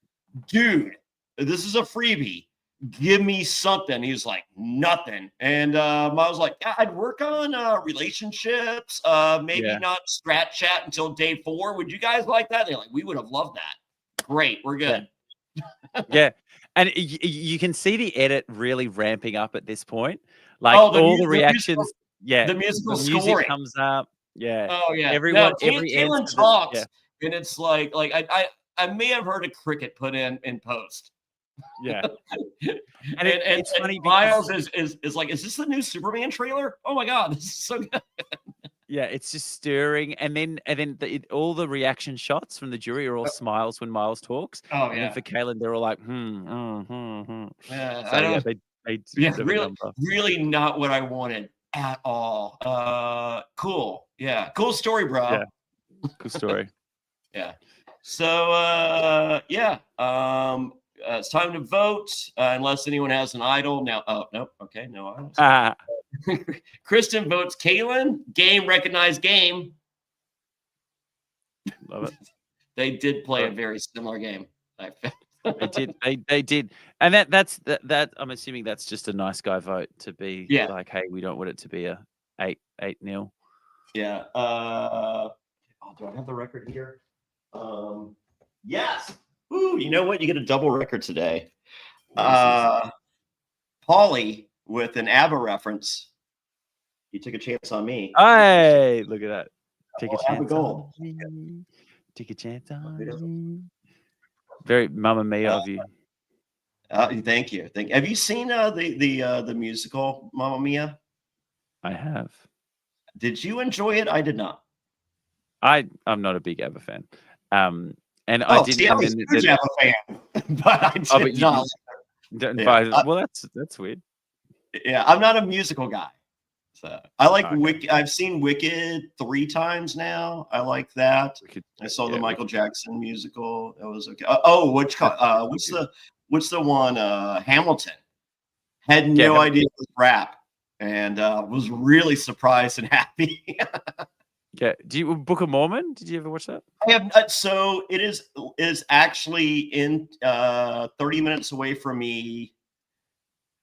dude, this is a freebie. Give me something. He was like, nothing. And I was like, I'd work on relationships, maybe not strat chat until day 4. Would you guys like that? They're like, we would have loved that. Great, we're good. Yeah. And you can see the edit really ramping up at this point. Like, all the reactions. The musical music scoring comes up. Yeah. Oh yeah. Everyone, Kalen talks, and it's like I may have heard a cricket put in post. Yeah. And it's funny. Miles is like, is this the new Superman trailer? Oh my god, this is so good. Yeah, it's just stirring, and then all the reaction shots from the jury are all smiles when Miles talks. Oh and yeah. then for Kalen, they're all like, Yeah, so, really not what I wanted at all. Cool. Yeah, cool story, bro. Yeah, cool story. Yeah. So it's time to vote, unless anyone has an idol now. Oh no, okay, no idols. Kristen votes Kalen. Game recognized game. Love it. They did play a very similar game. They did, and that's I'm assuming that's just a nice guy vote to be like, hey, we don't want it to be a 8-0. Yeah. Do I have the record here? Yes. Ooh, you know what? You get a double record today. Paulie with an ABBA reference. You took a chance on me. Hey, look at that. Take a chance on me. Take a chance on me. Very Mamma Mia of you. Thank you. Have you seen the musical Mamma Mia? I have. Did you enjoy it? I did not. I'm not a big ABBA fan. And I didn't. See, I was a huge ABBA fan, but I did not. Well, that's weird. Yeah, I'm not a musical guy. So I like Okay. Wicked. I've seen Wicked 3 times now. I like that. I saw the Michael Wicked. Jackson musical. That was okay. What's the one? Hamilton. Had no idea it was rap, and was really surprised and happy. Yeah. Do you Book of Mormon? Did you ever watch that? I have. So it is actually in 30 minutes away from me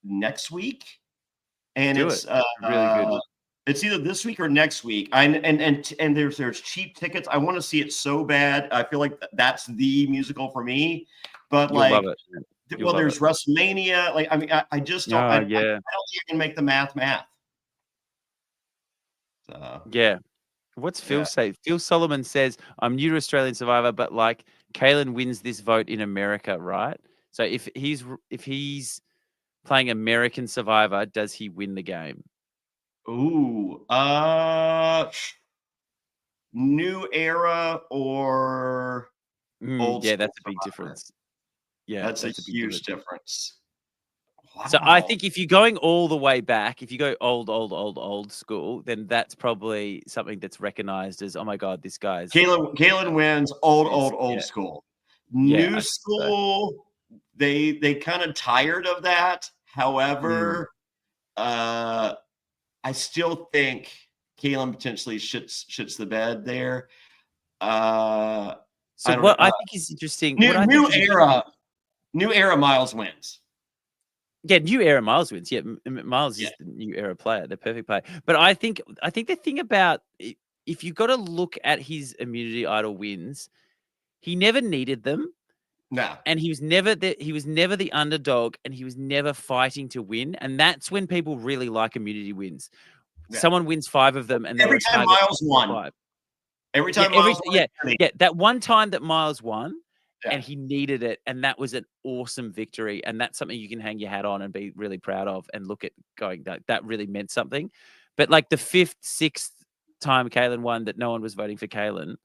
next week. And it's really good. It's either this week or next week. And there's cheap tickets. I want to see it so bad. I feel like that's the musical for me. But You'll love it. There's WrestleMania. Like, I mean, I just don't. I don't think I can make the math. So, yeah. What's Phil say? Phil Solomon says, "I'm new to Australian Survivor, but like Kalen wins this vote in America, right? So if he's playing American Survivor, does he win the game?" Ooh, new era or old? Yeah, that's a Survivor? big difference. Yeah, that's a huge difference. Wow. So I think if you're going all the way back, if you go old school, then that's probably something that's recognized as, oh my God, this guy's Kalen wins old school. New school, they kind of tired of that. However, I still think Kalen potentially shits the bed there. So what I think is interesting. New era Miles wins. Yeah, new era Miles wins. Yeah, Miles is the new era player, the perfect player. But I think the thing about, if you got to look at his immunity idol wins, he never needed them. No. And he was never the underdog, and he was never fighting to win. And that's when people really like immunity wins. Yeah. Someone wins 5 of them, and every time Miles won. Every time Miles won. Yeah, that one time that Miles won. Yeah. And he needed it, and that was an awesome victory, and that's something you can hang your hat on and be really proud of, and look at going that really meant something. But like the 5th, 6th time Kalen won that no one was voting for Kalen,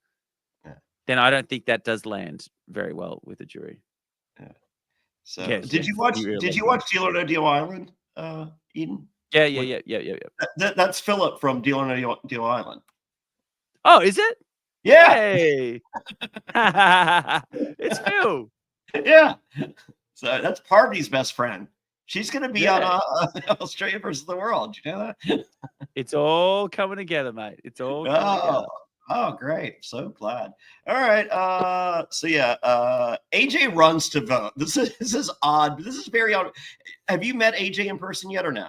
then I don't think that does land very well with the jury. Yeah. So did you watch Deal or No Deal Island, Eden? Yeah. That's Philip from Deal or No Deal Island. Oh, is it? Yeah. Hey. It's Phil. Yeah. So that's Parvati's best friend. She's going to be on Australia versus the World. You know that? It's all coming together, mate. It's all coming together. Oh, great. So glad. All right. AJ runs to vote. This is odd. This is very odd. Have you met AJ in person yet or no?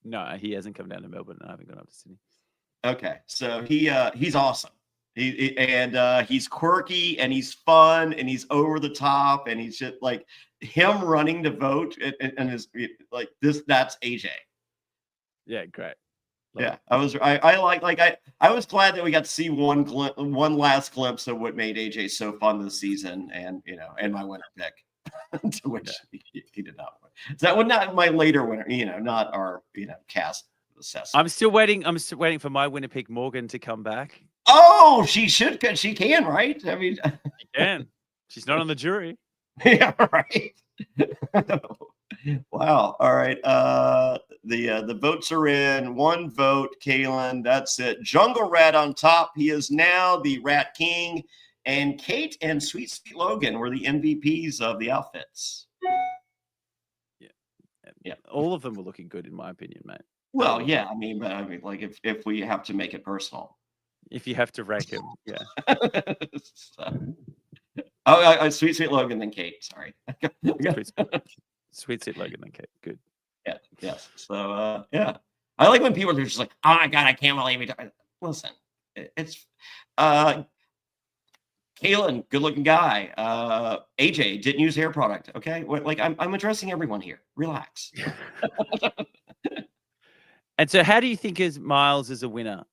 No, he hasn't come down to Melbourne. I haven't gone up to Sydney. Okay. So he's awesome. He's quirky and he's fun and he's over the top and he's just like him running to vote and is like this. That's AJ. Yeah, great. Yeah, I was glad that we got to see one last glimpse of what made AJ so fun this season, and and my winner pick, to which he did not win. So that was not my later winner, not our cast assessment. I'm still waiting for my winner pick, Morgan, to come back. Oh, she should. She can, right? I mean, she can. She's not on the jury. Yeah, right. Wow. All right. The votes are in. 1 vote, Kalen. That's it. Jungle Rat on top. He is now the Rat King. And Kate and Sweet Logan were the MVPs of the outfits. Yeah. All of them were looking good, in my opinion, mate. Well, yeah. I mean, like if we have to make it personal. If you have to rank him, yeah. Sweet Logan, then Kate. Sorry. Sweet Logan, then Kate. Good. Yeah. Yes. So I like when people are just like, "Oh my God, I can't believe it." Listen, it's Kalen, good-looking guy. AJ didn't use hair product. Okay, I'm addressing everyone here. Relax. And so, how do you think Miles as a winner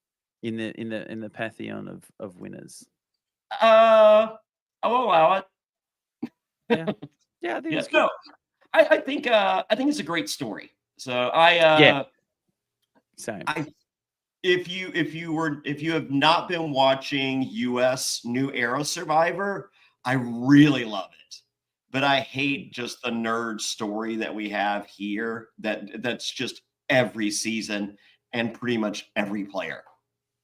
in the pantheon of winners? I'll allow it. Yeah, I think it's good. No, I think it's a great story. So same. If you have not been watching US New Era Survivor, I really love it. but I hate just the nerd story that we have here. That's just every season and pretty much every player,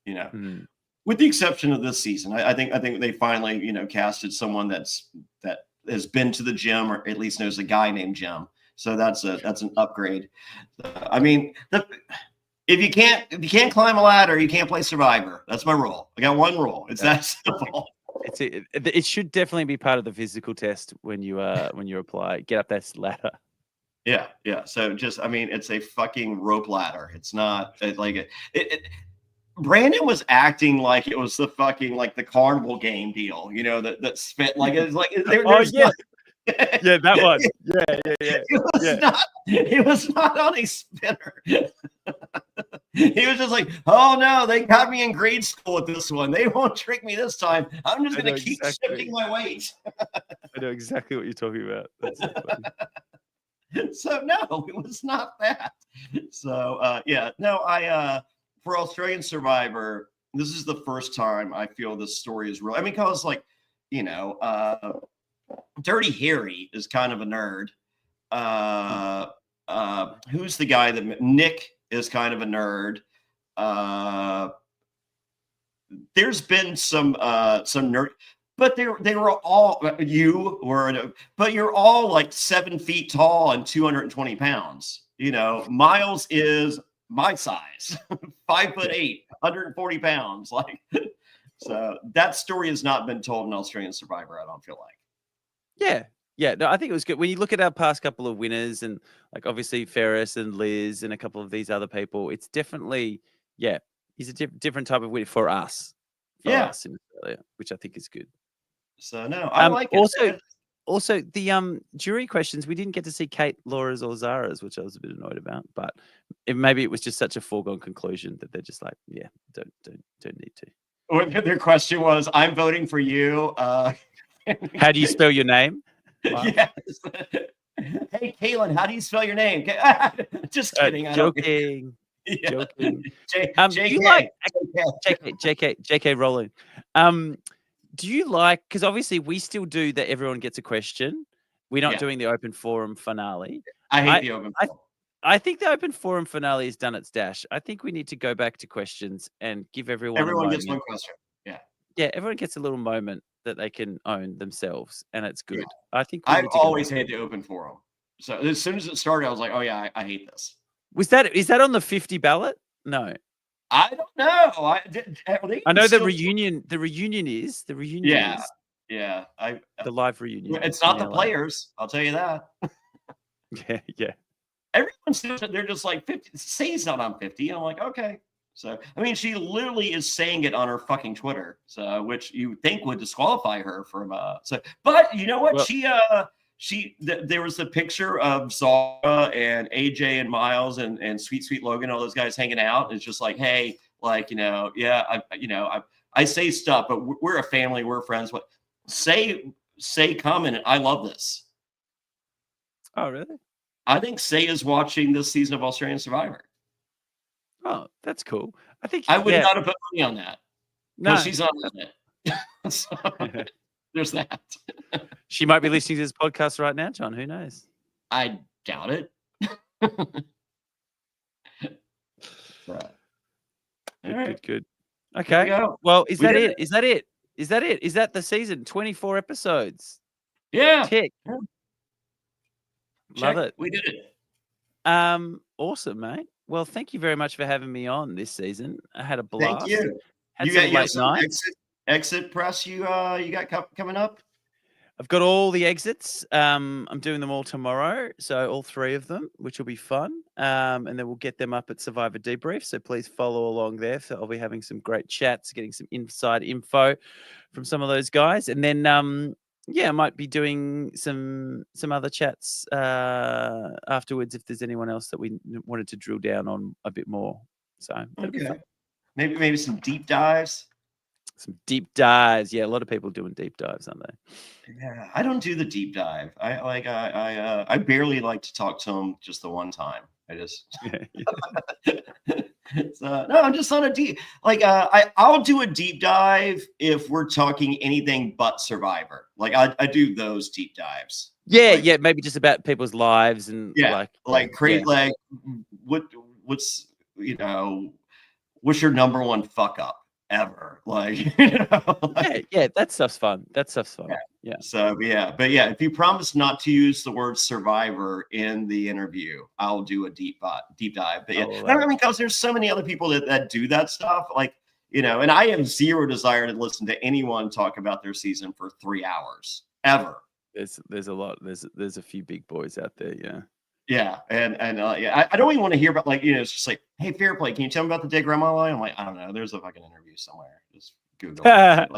you know, with the exception of this season. I think they finally, casted someone that has been to the gym or at least knows a guy named Jim. So that's an upgrade. I mean, if you can't climb a ladder, you can't play Survivor. That's my rule. I got one rule. It's that simple. It should definitely be part of the physical test when you apply. Get up that ladder. Yeah. So it's a fucking rope ladder. It's not like it. Brandon was acting like it was the fucking like the carnival game deal, that spit like it's like there's yeah. Yeah, that one. Yeah. It was not on a spinner. He was just like, oh no, they got me in grade school with this one. They won't trick me this time. I'm just going to keep shifting my weight. I know exactly what you're talking about. That's so funny. So no, it was not that. So for Australian Survivor, this is the first time I feel this story is real. I mean, because Dirty Harry is kind of a nerd. Who's the guy that Nick is kind of a nerd. There's been some nerd, but they were all but you're all like 7 feet tall and 220 pounds. Miles is my size, 5'8", 140 pounds. Like, so that story has not been told in Australian Survivor, I don't feel like. Yeah. No, I think it was good. When you look at our past couple of winners and like obviously Ferris and Liz and a couple of these other people, it's definitely, he's a different type of winner for us. Us in Australia, which I think is good. So no, I like it. Also, the jury questions, we didn't get to see Kate, Laura's, or Zara's, which I was a bit annoyed about. But maybe it was just such a foregone conclusion that they're just like, don't need to. Or their question was, "I'm voting for you." How do you spell your name? Wow. Yes. Hey, Kaylin, how do you spell your name? Just kidding. Joking. Joking. JK. You like JK Rowling? Do you like, because obviously we still do that everyone gets a question. We're not doing the open forum finale. I hate the open forum. I think the open forum finale has done its dash. I think we need to go back to questions and give everyone gets one question. Yeah, everyone gets a little moment that they can own themselves, and it's good. Yeah. I think I've always hated the open forum. So as soon as it started, I was like, oh yeah, I hate this. Is that on the 50 ballot? No. I don't know. I know the reunion. The reunion is. Yeah. The live reunion. It's not the players. I'll tell you that. Yeah. Everyone's they're just like 50. Say he's not on 50. I'm like, okay. So I mean, she literally is saying it on her fucking Twitter. So which you think would disqualify her from but you know what? Well, there was a picture of Zara and AJ and Miles and Sweet Logan, all those guys hanging out. It's just like, hey, like, I say stuff, but we're a family, we're friends. What say comment. I love this. Oh, really? I think Say is watching this season of Australian Survivor. Oh, that's cool. I think I would not have put money on that. No, she's not on it. So, there's that. She might be listening to this podcast right now, John. Who knows? I doubt it. Good. Okay. Well, is that it? Is that the season? 24 episodes. Yeah. Tick. Love it. We did it. Awesome, mate. Well, thank you very much for having me on this season. I had a blast. Thank you. You got some exit press you got coming up? I've got all the exits. I'm doing them all tomorrow. So all 3 of them, which will be fun. And then we'll get them up at Survivor Debrief. So please follow along there. So I'll be having some great chats, getting some inside info from some of those guys. And then, I might be doing some other chats afterwards if there's anyone else that we wanted to drill down on a bit more. So that'll be fun. Maybe some deep dives. Some deep dives. Yeah, a lot of people doing deep dives, aren't they? Yeah, I don't do the deep dive. I barely like to talk to them just the one time. I just so, no, I'm just on a deep I'll do a deep dive if we're talking anything but Survivor. Like I do those deep dives. Yeah, maybe just about people's lives and create what's what's your number one fuck up ever? Yeah, that stuff's fun. Yeah. So but if you promise not to use the word survivor in the interview, I'll do a deep dive. But I mean, because there's so many other people that do that stuff, and I have zero desire to listen to anyone talk about their season for 3 hours ever. There's a lot. There's a few big boys out there. Yeah. Yeah, I don't even want to hear about it's just like, hey, Fairplay, can you tell me about the Dead Grandma line? I'm like, I don't know. There's a fucking interview somewhere. Just Google it.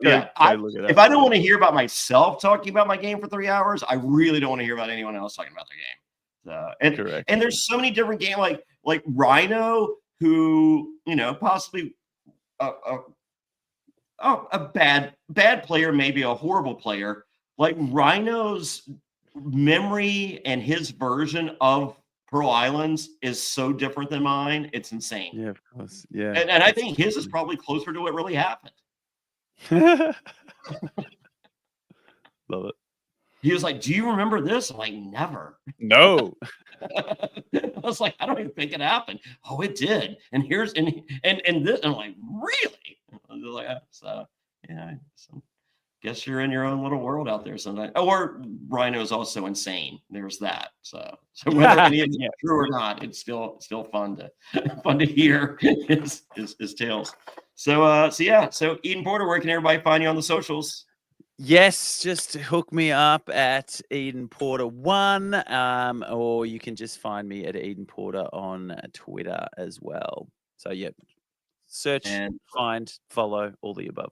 If I don't want to hear about myself talking about my game for 3 hours, I really don't want to hear about anyone else talking about their game. So, and there's so many different games like Rhino, who possibly a bad player, maybe a horrible player. Like Rhino's memory and his version of Pearl Islands is so different than mine. It's insane. Yeah, of course. Yeah. And I think his is probably closer to what really happened. Love it. He was like, do you remember this? I'm like, never. No. I was like, I don't even think it happened. Oh, it did. And here's and this. And I'm like, really? I was like, so yeah. So guess you're in your own little world out there sometimes. Or Rhino is also insane. There's that. So whether any of it's true or not, it's still fun to hear his tales. So Eden Porter, where can everybody find you on the socials? Yes, just hook me up at Eden Porter 1, or you can just find me at Eden Porter on Twitter as well. So search, find, follow, all the above.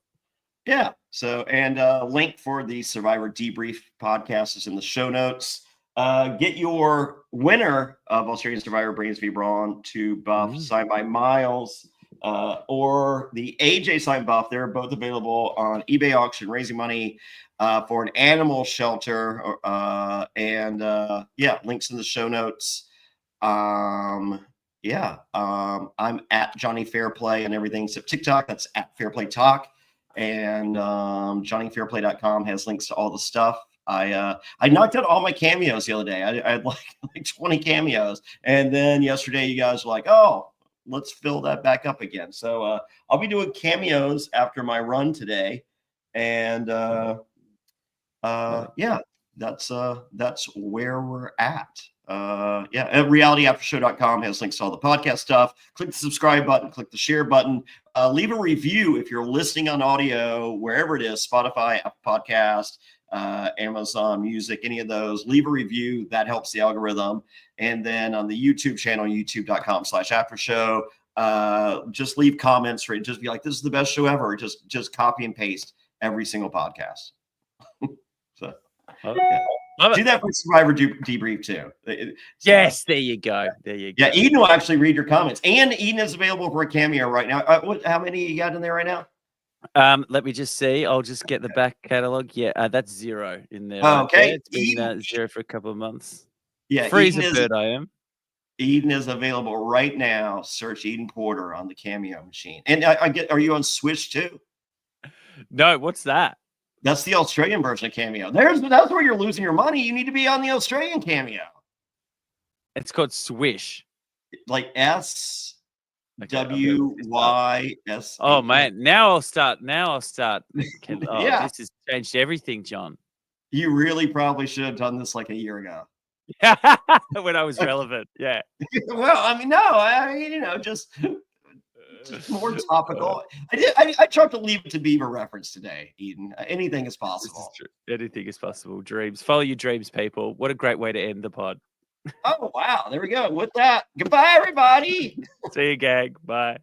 Yeah. So, and link for the Survivor Debrief podcast is in the show notes. Get your winner of Australian Survivor Brains v Brawn II buff signed by Miles, or the AJ signed buff. They're both available on eBay auction, raising money for an animal shelter. Links in the show notes. I'm at Jonny Fairplay and everything except TikTok. That's at Fairplay Talk. And JonnyFairplay.com has links to all the stuff. I knocked out all my cameos the other day. I had like 20 cameos, and then yesterday you guys were like, "Oh, let's fill that back up again." So I'll be doing cameos after my run today, and that's where we're at. realityaftershow.com has links to all the podcast stuff. Click the subscribe button, click the share button, leave a review if you're listening on audio, wherever it is, Spotify, Apple Podcast, Amazon Music, any of those. Leave a review. That helps the algorithm. And then on the YouTube channel, youtube.com/aftershow, just leave comments, right? Just be like, this is the best show ever. Just copy and paste every single podcast. So, do that for Survivor Debrief too. Yes, there you go. Yeah, Eden will actually read your comments, and Eden is available for a cameo right now. How many you got in there right now? Let me just see. I'll just get the back catalog. Yeah, that's 0 in there. Okay, it's been 0 for a couple of months. Yeah, free as a bird. I am. Eden is available right now. Search Eden Porter on the Cameo machine. And are you on Switch too? No, what's that? That's the Australian version of Cameo. That's where you're losing your money. You need to be on the Australian Cameo. It's called Swish. Like SWYS. Oh man, now I'll start. This has changed everything, John. You really probably should have done this like a year ago. When I was relevant. Yeah. Well, I mean, no, just more topical. I tried to leave it to Beaver reference today, Eden. Anything is possible. Anything is possible. Dreams. Follow your dreams, people. What a great way to end the pod. Oh, wow. There we go. With that, goodbye, everybody. See you, gang. Bye.